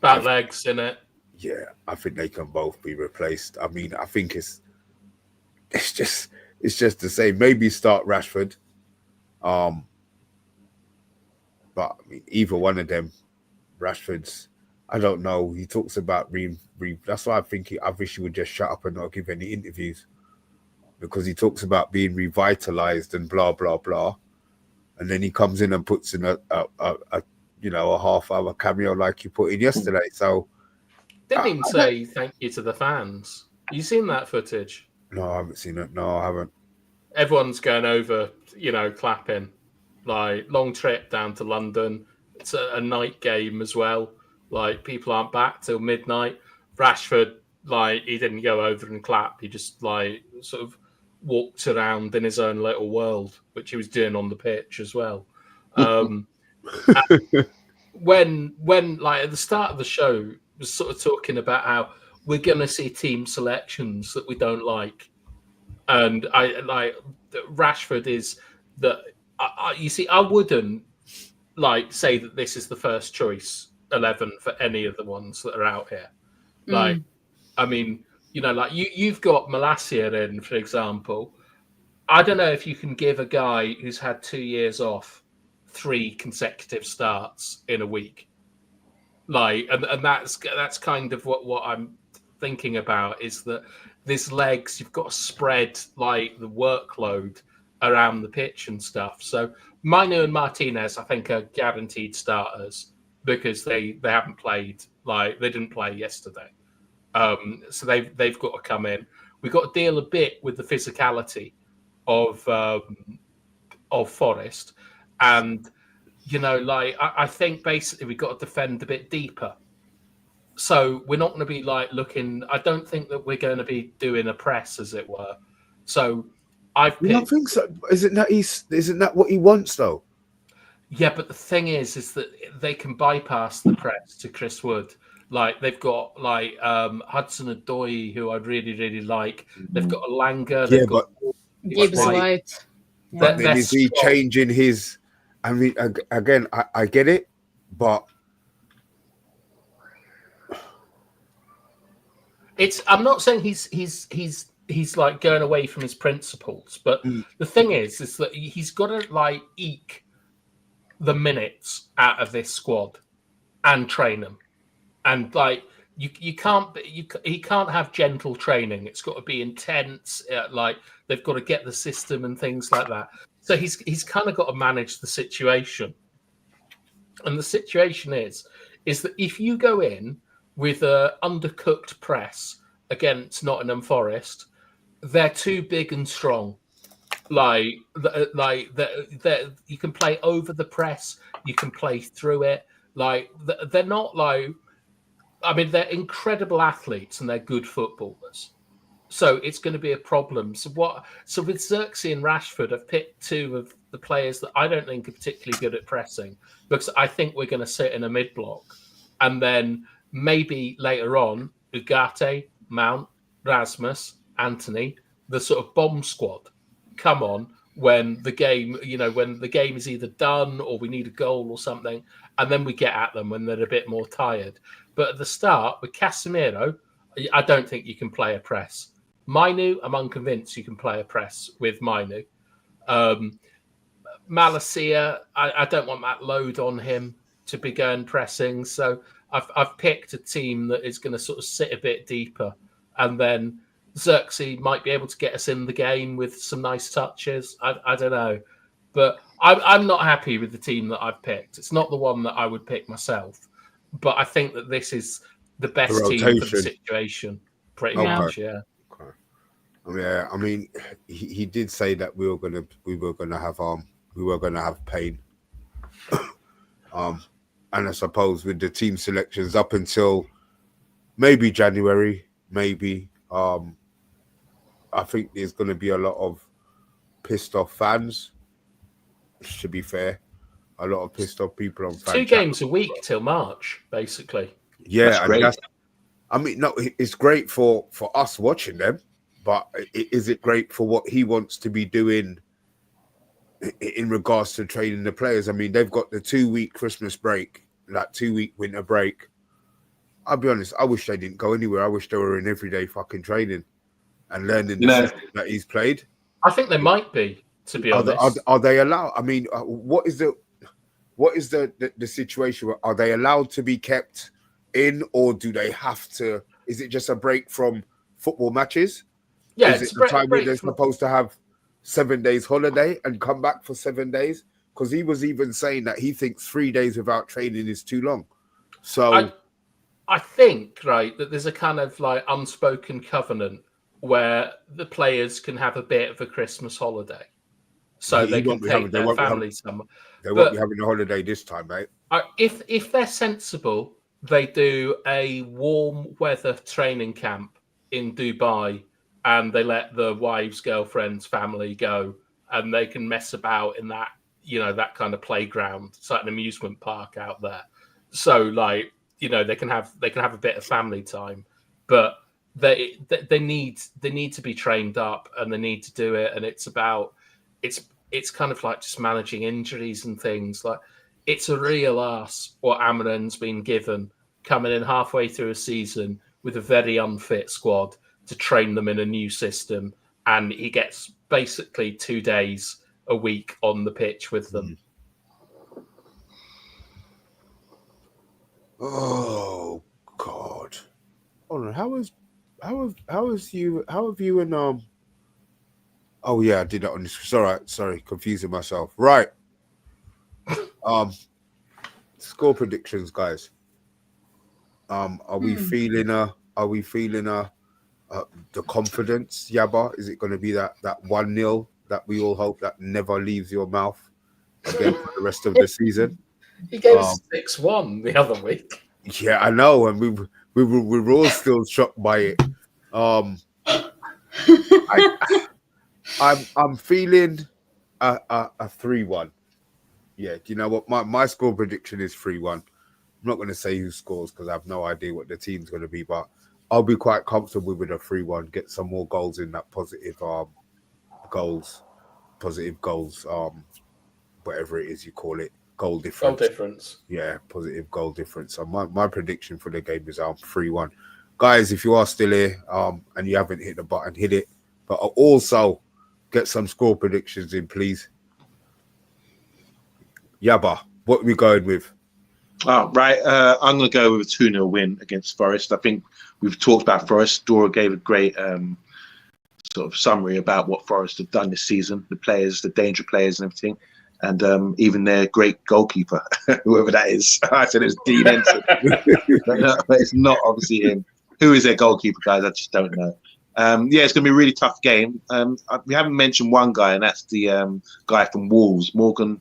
Bad legs in it. Yeah, I think they can both be replaced. I mean, I think it's just the same. Maybe start Rashford. But I mean, either one of them, Rashford's, I don't know. He talks about that's why I wish he would just shut up and not give any interviews, because he talks about being revitalized and blah blah blah, and then he comes in and puts in a half-hour cameo like you put in yesterday. So didn't even say thank you to the fans. You seen that footage? No, I haven't seen it. No, I haven't. Everyone's going over, clapping. Like, long trip down to London. It's a night game as well. Like, people aren't back till midnight. Rashford, he didn't go over and clap. He just, sort of walked around in his own little world, which he was doing on the pitch as well. When at the start of the show, was sort of talking about how we're going to see team selections that we don't like. And Rashford is that, you see, I wouldn't say that this is the first choice 11 for any of the ones that are out here. I mean, you've got Malacia in, for example. I don't know if you can give a guy who's had 2 years off 3 consecutive starts in a week. And that's kind of what I'm thinking about, is that there's legs. You've got to spread like the workload around the pitch and stuff. So Mainu and Martinez, I think, are guaranteed starters because they haven't played. Like they didn't play yesterday, so they've got to come in. We've got to deal a bit with the physicality of Forest, and like I think basically we've got to defend a bit deeper. So we're not going to be like looking. I don't think that we're going to be doing a press, as it were. So I've You don't think so? Isn't that what he wants though? Yeah, but the thing is that they can bypass the press to Chris Wood. Like they've got like Hudson Odoi, who I really really like. They've got Alanga. They've got Gibbs White. But then is he changing his? I mean, again, I get it, but I'm not saying he's like going away from his principles, but the thing is that he's got to like eke the minutes out of this squad and train them, and like he can't have gentle training. It's got to be intense. Like they've got to get the system and things like that. So he's kind of got to manage the situation, and the situation is that if you go in with a undercooked press against Nottingham Forest, they're too big and strong. You can play over the press, you can play through it. Like they're not like, I mean, they're incredible athletes and they're good footballers. So it's going to be a problem. So with Xerxes and Rashford, I've picked two of the players that I don't think are particularly good at pressing, because I think we're going to sit in a mid block, and then maybe later on Ugarte, Mount, Rasmus, Anthony, the sort of bomb squad, come on when the game is either done or we need a goal or something, and then we get at them when they're a bit more tired. But at the start with Casemiro, I don't think you can play a press. Mainu, I'm unconvinced you can play a press with Mainu. Malacia, I don't want that load on him to be going pressing. So I've picked a team that is going to sort of sit a bit deeper, and then Xerxes might be able to get us in the game with some nice touches. I don't know. But I'm not happy with the team that I've picked. It's not the one that I would pick myself. But I think that this is the best team for the situation. Pretty much, yeah. Okay. Yeah, I mean, he did say that we were gonna have pain. And I suppose with the team selections up until maybe January, maybe. I think there's going to be a lot of pissed off fans. To be fair, a lot of pissed off people on fan 2 games a week till March, basically. Yeah, I mean, no, it's great for us watching them, but is it great for what he wants to be doing in regards to training the players? I mean, they've got the 2-week Christmas break, like 2-week winter break. I'll be honest, I wish they didn't go anywhere. I wish they were in everyday fucking training and learning the system that he's played. I think they might be, to be honest. Are they allowed? I mean, what is the situation? Are they allowed to be kept in, or do they have to? Is it just a break from football matches? Yeah, is it the time where they're supposed to have 7 days holiday and come back for 7 days? Because he was even saying that he thinks 3 days without training is too long. So I think, right, that there's a kind of like unspoken covenant where the players can have a bit of a Christmas holiday, so they can take their families somewhere. They won't be having a holiday this time, mate. If they're sensible, they do a warm weather training camp in Dubai, and they let the wives, girlfriends, family go, and they can mess about in that, that kind of playground. It's like an amusement park out there. So, like, they can have a bit of family time, but they need to be trained up, and they need to do it. And it's kind of like just managing injuries and things. Like, it's a real arse what Amorim's been given, coming in halfway through a season with a very unfit squad to train them in a new system, and he gets basically 2 days a week on the pitch with them. Oh God! Hold on, how have you and oh yeah, I did that on this. It's all right. Sorry, confusing myself. Right. Um, score predictions, guys. Are we feeling the confidence, Yaba? Is it going to be that 1-0 that we all hope that never leaves your mouth again for the rest of the season? He gave us 6-1 the other week. Yeah, I know, and we were all still shocked by it. I'm feeling a 3-1. Yeah, do you know what? My score prediction is 3-1. I'm not going to say who scores because I have no idea what the team's going to be, but I'll be quite comfortable with a 3-1. Get some more goals in that positive goals, whatever it is you call it, goal difference. Goal difference. Yeah, positive goal difference. So my prediction for the game is 3-1. Guys, if you are still here and you haven't hit the button, hit it. But also get some score predictions in, please. Yaba, what are we going with? Oh, right. I'm going to go with a 2-0 win against Forest. I think we've talked about Forest. Dora gave a great sort of summary about what Forest have done this season, the players, the danger players and everything. And even their great goalkeeper, whoever that is. I said it was Dean Ensign. but it's not obviously him. Who is their goalkeeper, guys? I just don't know. Yeah, it's going to be a really tough game. We haven't mentioned one guy, and that's the guy from Wolves, Morgan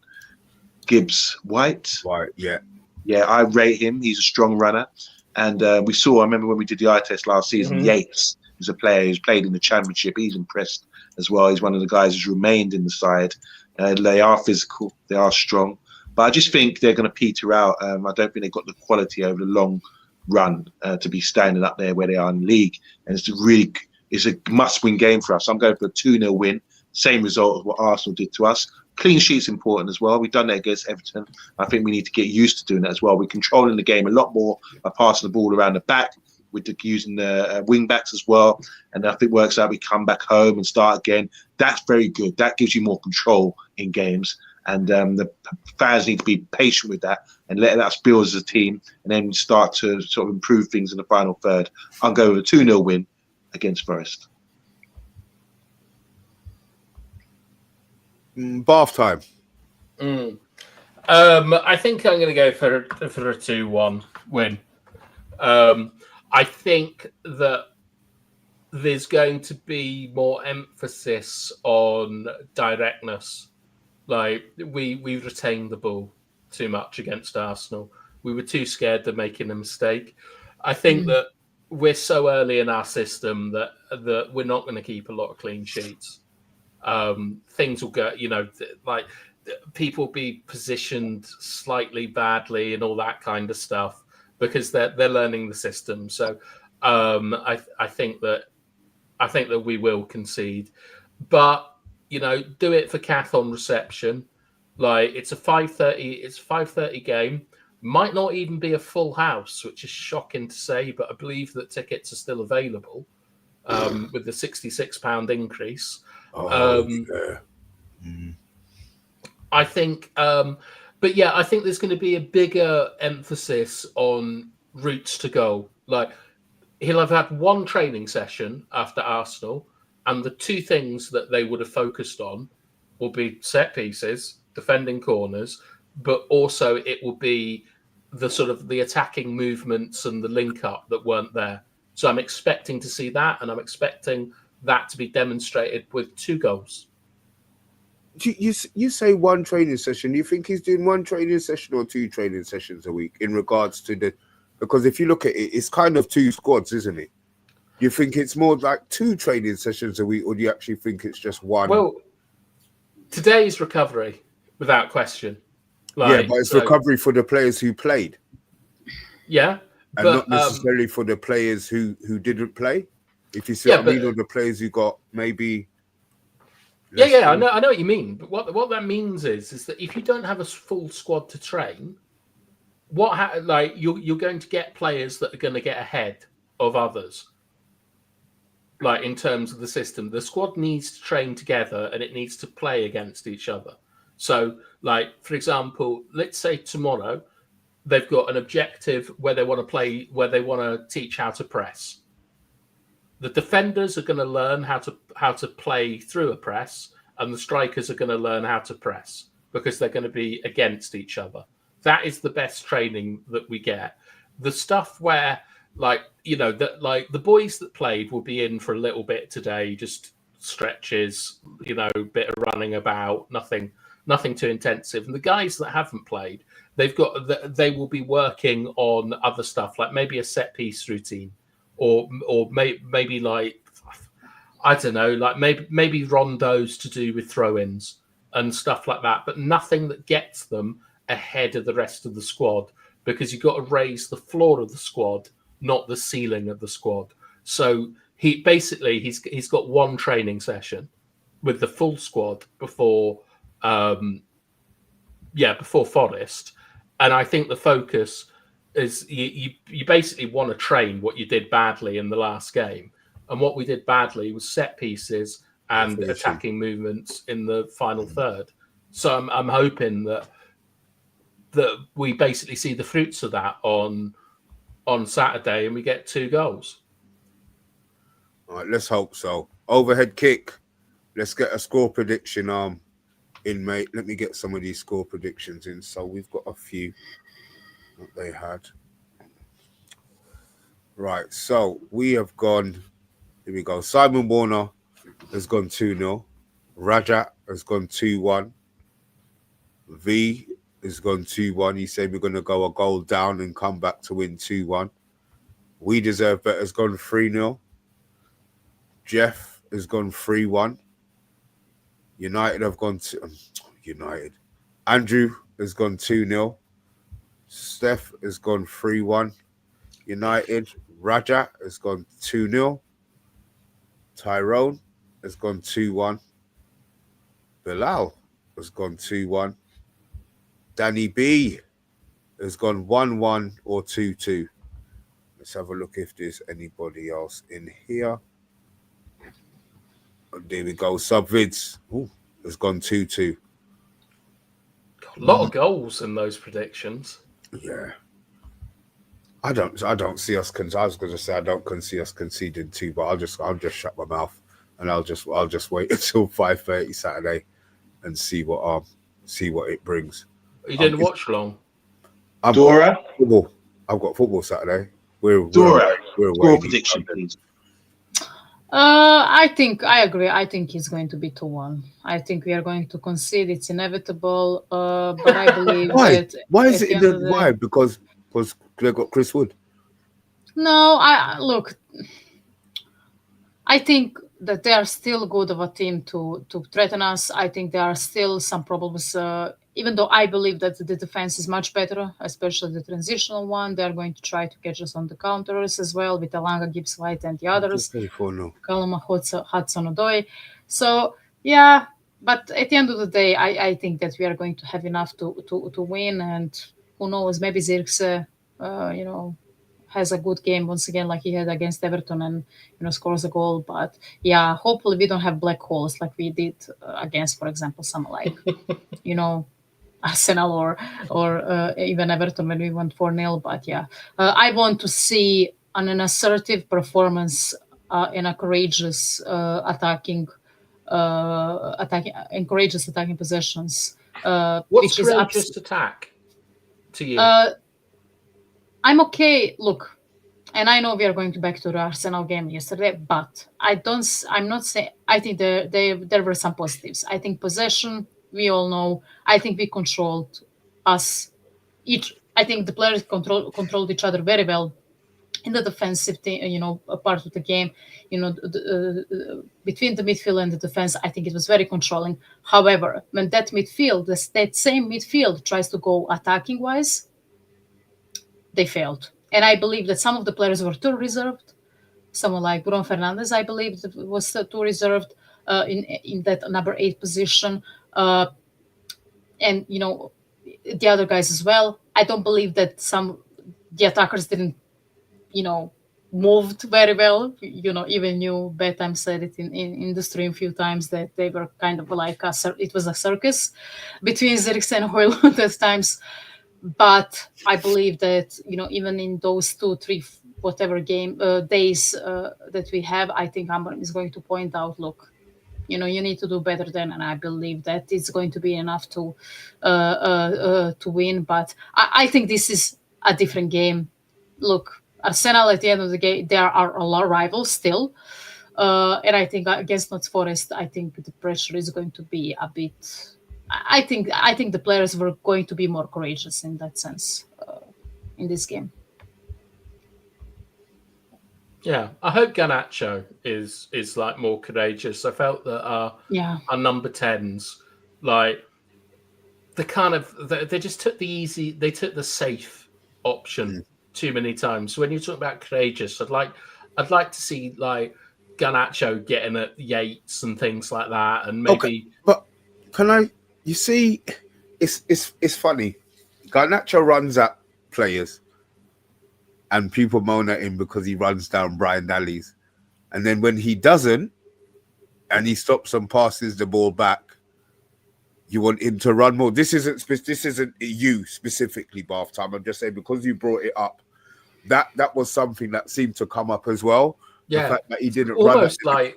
Gibbs White. Right, yeah. Yeah, I rate him. He's a strong runner. And I remember when we did the eye test last season, Yates is a player who's played in the Championship. He's impressed as well. He's one of the guys who's remained in the side. They are physical. They are strong. But I just think they're going to peter out. I don't think they've got the quality over the long run to be standing up there where they are in the league. And it's a must-win game for us. I'm going for a 2-0 win. Same result as what Arsenal did to us. Clean sheet's important as well. We've done that against Everton. I think we need to get used to doing that as well. We're controlling the game a lot more by passing the ball around the back, with using the wing backs as well. And if it works out, we come back home and start again. That's very good. That gives you more control in games. And the fans need to be patient with that and let us build as a team and then start to sort of improve things in the final third. I'll go with a 2-0 win against Forest. Bath time. I think I'm going to go for a 2-1 win. I think that there's going to be more emphasis on directness. Like we retained the ball too much against Arsenal. We were too scared of making a mistake. I think that we're so early in our system that we're not going to keep a lot of clean sheets. Things will go, like people be positioned slightly badly and all that kind of stuff because they're learning the system. So I think that we will concede, but do it for Cath on reception. Like it's a 5:30 game. Might not even be a full house, which is shocking to say, but I believe that tickets are still available with the £66 increase. I think, but yeah, I think there's going to be a bigger emphasis on routes to goal. Like he'll have had one training session after Arsenal, and the two things that they would have focused on will be set pieces, defending corners, but also it will be the sort of the attacking movements and the link up that weren't there. So I'm expecting to see that, and I'm expecting that to be demonstrated with 2 goals. You say one training session. Do you think he's doing one training session or 2 training sessions a week in regards to because if you look at it, it's kind of 2 squads, isn't it? You think it's more like 2 training sessions a week, or do you actually think it's just one? Well, today's recovery, without question. Yeah, but it's recovery for the players who played. Yeah. And not necessarily for the players who didn't play. If you see what I mean, or the players who got maybe. Yeah, I know what you mean. But what that means is that if you don't have a full squad to train, you're going to get players that are going to get ahead of others. Like in terms of the system, the squad needs to train together and it needs to play against each other. So, like for example, let's say tomorrow they've got an objective where they want to play, where they want to teach how to press. the defenders are going to learn how to play through a press, and the strikers are going to learn how to press because they're going to be against each other. That is the best training that we get. The stuff where, like, you know, that like the boys that played will be in for a little bit today, just stretches, you know, bit of running about, nothing too intensive. And the guys that haven't played, they will be working on other stuff, like maybe a set piece routine, or maybe like, I don't know, like maybe rondos to do with throw-ins and stuff like that, but nothing that gets them ahead of the rest of the squad, because you've got to raise the floor of the squad, not the ceiling of the squad. So he's got one training session with the full squad before Forest, and I think the focus is you basically want to train what you did badly in the last game, and what we did badly was set pieces and attacking movements in the final third. So I'm hoping that we basically see the fruits of that on Saturday, and we get 2 goals. All right, let's hope so. Overhead kick. Let's get a score prediction in, mate. Let me get some of these score predictions in. So we've got a few that they had. Right, so we have gone. Here we go. Simon Warner has gone 2-0. Rajat has gone 2-1. V has gone 2-1. He said we're going to go a goal down and come back to win 2-1. We Deserve Better has gone 3-0. Jeff has gone 3-1. United have gone to United. Andrew has gone 2-0. Steph has gone 3-1. United. Rajat has gone 2-0. Tyrone has gone 2-1. Bilal has gone 2-1. Danny B has gone 1-1 or 2-2. Let's have a look if there's anybody else in here. Oh, there we go. Subvids has gone 2-2. A lot of goals in those predictions. Yeah. I don't see us. I was going to say I don't see us conceding 2, but I'll just shut my mouth and I'll just wait until 5:30 Saturday and see what it brings. You didn't watch long. Dora? I've got football Saturday. We're Dora, away. score prediction, please. I think I agree. I think it's going to be 2-1. I think we are going to concede. It's inevitable. But I believe that. Why is it why? Because they got Chris Wood. No, look. I think that they are still good of a team to threaten us. I think there are still some problems. Even though I believe that the defense is much better, especially the transitional one, they are going to try to catch us on the counters as well with Alanga, Gibbs White, and the others. Kalama Hudson-Odoi. So yeah, but at the end of the day, I think that we are going to have enough to win. And who knows, maybe Zirkse, has a good game once again, like he had against Everton, and scores a goal. But yeah, hopefully we don't have black holes like we did against, for example, some like Arsenal or even Everton when we went 4-0. But yeah, I want to see an assertive performance in a courageous attacking possessions. What's courageous attack to you? I'm okay. Look, and I know we are going back to the Arsenal game yesterday, but I'm not saying. I think there were some positives. I think possession, we all know. I think we controlled us each. I think the players controlled each other very well in the defensive part of the game. Between the midfield and the defense, I think it was very controlling. However, when that same midfield tries to go attacking wise, they failed. And I believe that some of the players were too reserved. Someone like Bruno Fernandes, I believe, was too reserved in that number 8 position. And, the other guys as well. I don't believe that the attackers didn't, moved very well. Even you, Betam, said it in the stream a few times that they were kind of like it was a circus between Zirkse and Højlund at times. But I believe that, even in those 2-3 whatever game days that we have, I think AMORIM is going to point out, look, you know, you need to do better than, and I believe that it's going to be enough to win. But I think this is a different game. Look, Arsenal at the end of the game, there are a lot of rivals still, and I think against Notts Forest, I think the pressure is going to be a bit. I think the players were going to be more courageous in that sense in this game. Yeah, I hope Garnacho is like more courageous. I felt that our number 10s, like they just took the safe option too many times. So when you talk about courageous, I'd like to see like Garnacho getting at Yates and things like that, and maybe. Okay, but can I? You see, it's funny. Garnacho runs at players, and people moan at him because he runs down Brian Daly's, and then when he doesn't, and he stops and passes the ball back, you want him to run more. This isn't you specifically, Bath Time. I'm just saying because you brought it up, that was something that seemed to come up as well. Yeah, the fact that he didn't almost run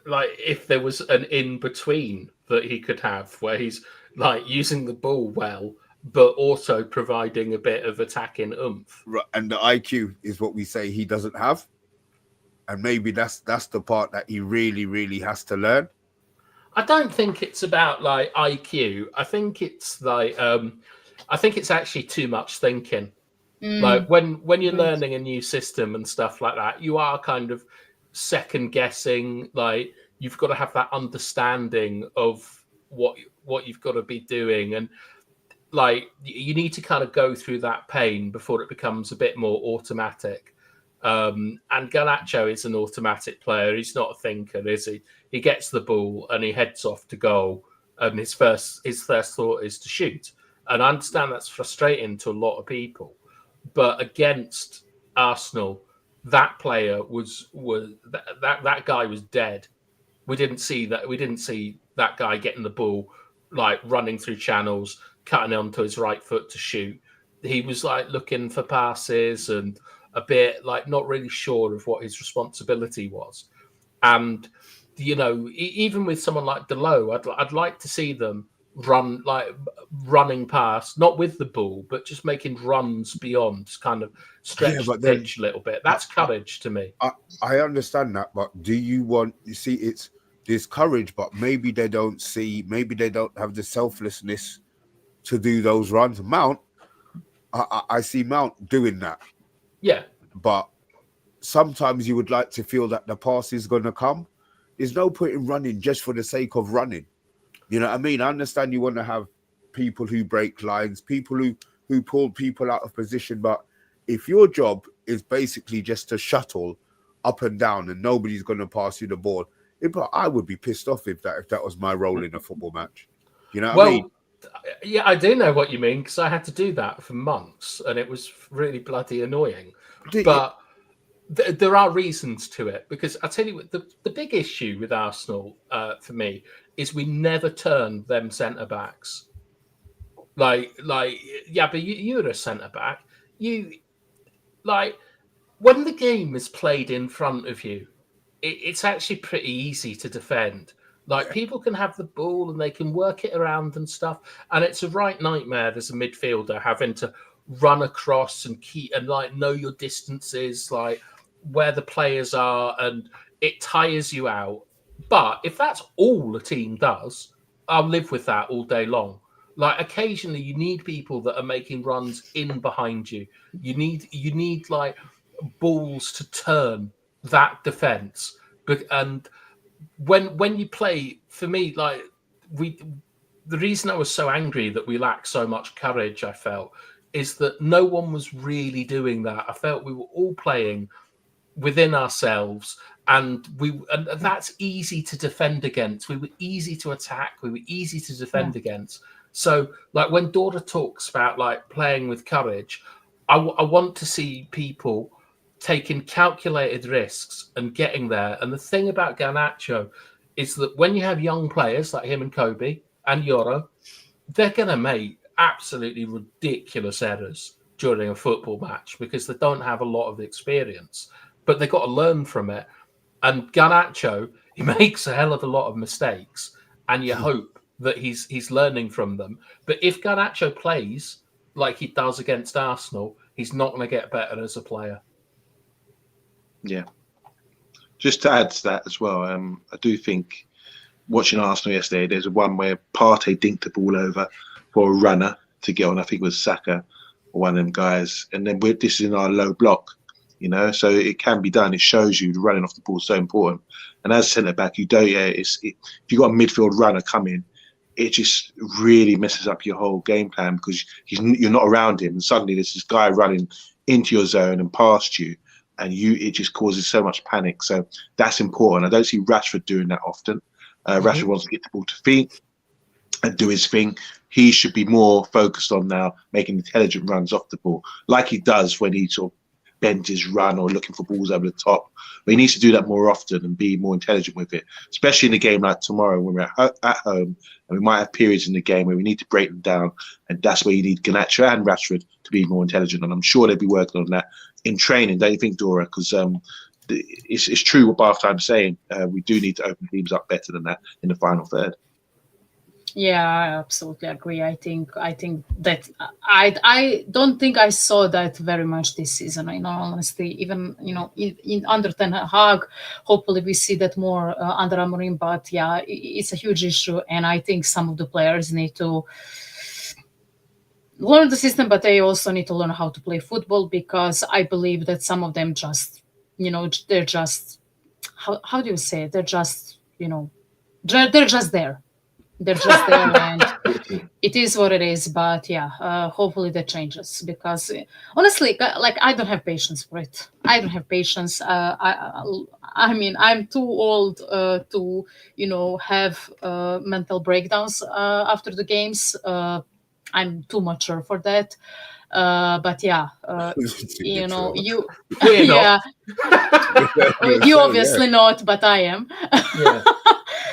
like if there was an in between that he could have where he's like using the ball well, but also providing a bit of attacking oomph. And the IQ is what we say he doesn't have, and maybe that's the part that he really, really has to learn. I don't think it's about like IQ. I think it's like I think it's actually too much thinking. Like when you're learning a new system and stuff like that, you are kind of second guessing. Like you've got to have that understanding of what you've got to be doing, and like you need to kind of go through that pain before it becomes a bit more automatic. And Garnacho is an automatic player. He's not a thinker, is he? He gets the ball and he heads off to goal, and his first thought is to shoot. And I understand that's frustrating to a lot of people, but against Arsenal, that player was that guy was dead. We didn't see that. We didn't see that guy getting the ball, like running through channels, cutting onto his right foot to shoot. He was like looking for passes and a bit like not really sure of what his responsibility was. And you know, even with someone like Delo, I'd like to see them running past, not with the ball, but just making runs beyond, kind of stretch the pitch a little bit. That's courage to me. I understand that, but do you want? You see, there's courage, but maybe they don't have the selflessness to do those runs. Mount, I see Mount doing that. Yeah, but sometimes you would like to feel that the pass is going to come. There's no point in running just for the sake of running. You know what I mean? I understand you want to have people who break lines, people who pull people out of position, but if your job is basically just to shuttle up and down and nobody's going to pass you the ball, I would be pissed off if that was my role in a football match. You know what I mean? Yeah, I do know what you mean because I had to do that for months and it was really bloody annoying. But there are reasons to it, because I tell you what, the big issue with Arsenal for me is we never turn them centre backs. Like yeah, but you're a centre back. You like when the game is played in front of you, it's actually pretty easy to defend. Like people can have the ball and they can work it around and stuff, and it's a right nightmare as a midfielder having to run across and keep and like know your distances, like where the players are, and it tires you out. But if that's all a team does, I'll live with that all day long. Like occasionally you need people that are making runs in behind you. You need like balls to turn that defense. But and when you play, for me, like the reason I was so angry that we lacked so much courage, I felt, is that no one was really doing that. I felt we were all playing within ourselves, and that's easy to defend against. We were easy to attack. We were easy to defend against. So, like when Dora talks about like playing with courage, I want to see people taking calculated risks and getting there. And the thing about Garnacho is that when you have young players like him and Kobe and Yoro, they're going to make absolutely ridiculous errors. during a football match because they don't have a lot of experience, but they've got to learn from it. And Garnacho, he makes a hell of a lot of mistakes, and you hope that he's learning from them. But if Garnacho plays like he does against Arsenal, he's not going to get better as a player. Yeah. Just to add to that as well, I do think watching Arsenal yesterday, there's one where Partey dinked the ball over for a runner to get on. I think it was Saka or one of them guys. And then this is in our low block, you know, so it can be done. It shows you the running off the ball is so important. And as centre back, you don't. If you got a midfield runner coming, it just really messes up your whole game plan because you're not around him, and suddenly there's this guy running into your zone and past you, and it just causes so much panic. So that's important. I don't see Rashford doing that often. Rashford wants to get the ball to feet and do his thing. He should be more focused on now making intelligent runs off the ball, like he does when he sort of bends his run or looking for balls over the top. But he needs to do that more often and be more intelligent with it, especially in a game like tomorrow when we're at home and we might have periods in the game where we need to break them down. And that's where you need Garnacho and Rashford to be more intelligent. And I'm sure they'll be working on that in training, don't you think, Dora? Because it's true what Barthime's saying. We do need to open teams up better than that in the final third. Yeah, I absolutely agree. I think that I don't think I saw that very much this season. In all honesty, even in under Ten Hag, hopefully we see that more under AMORIM. But yeah, it's a huge issue, and I think some of the players need to learn the system, but they also need to learn how to play football because I believe that some of them just they're just how do you say it? They're just they're just there. They're just there, and it is what it is. But yeah, hopefully that changes because honestly, like I don't have patience for it. I don't have patience. I mean, I'm too old to have mental breakdowns after the games. I'm too mature for that. But yeah, you yeah, you obviously not, but I am. Yeah.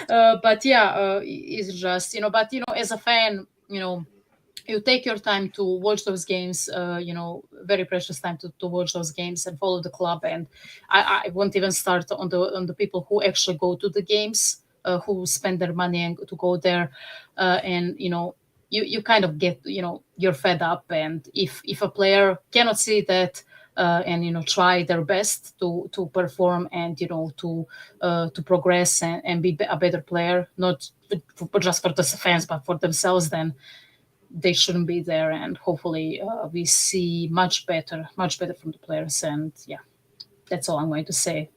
But yeah, it's just but as a fan, you take your time to watch those games. Very precious time to watch those games and follow the club. And I won't even start on the people who actually go to the games, who spend their money and to go there, and you kind of get you're fed up. And if a player cannot see that. And try their best to perform and to progress and be a better player, not just for the fans but for themselves, then they shouldn't be there. And hopefully we see much better from the players. And yeah, that's all I'm going to say.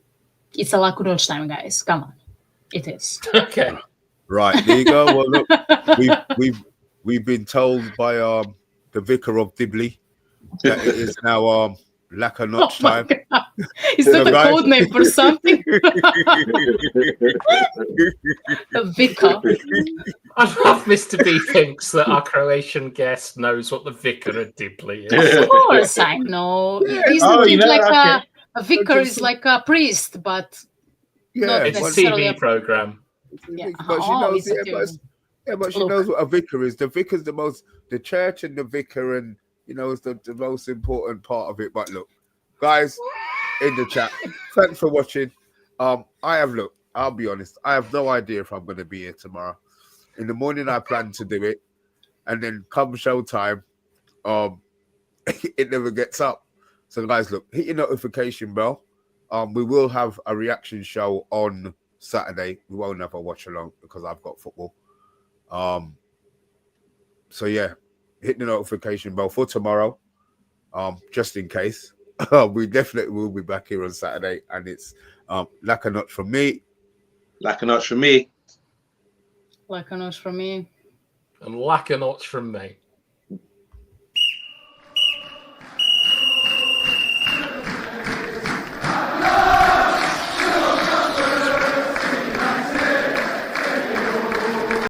It's a lack of lunch time, guys. Come on, it is. Okay. Right, there you go. Well, look, we've been told by the vicar of Dibley that it is now lack of notch time. Is that a code name for something? A vicar. I love Mr. B thinks that our Croatian guest knows what the vicar of Dibley is. Of course, I know. He's a vicar is like a priest, but not it's a necessarily TV program. Yeah. But she knows. But she knows what a vicar is. The vicar's the church and the vicar, and is the most important part of it. But look, guys, in the chat, thanks for watching. I'll be honest, I have no idea if I'm going to be here tomorrow. In the morning, I plan to do it, and then come showtime, it never gets up. So, guys, look, hit your notification bell. We will have a reaction show on Saturday. We won't have a watch along because I've got football. So yeah, hit the notification bell for tomorrow. Just in case. We definitely will be back here on Saturday, and it's lack a notch from me. Lack a notch from me. Like a notch from me. And lack a notch from me.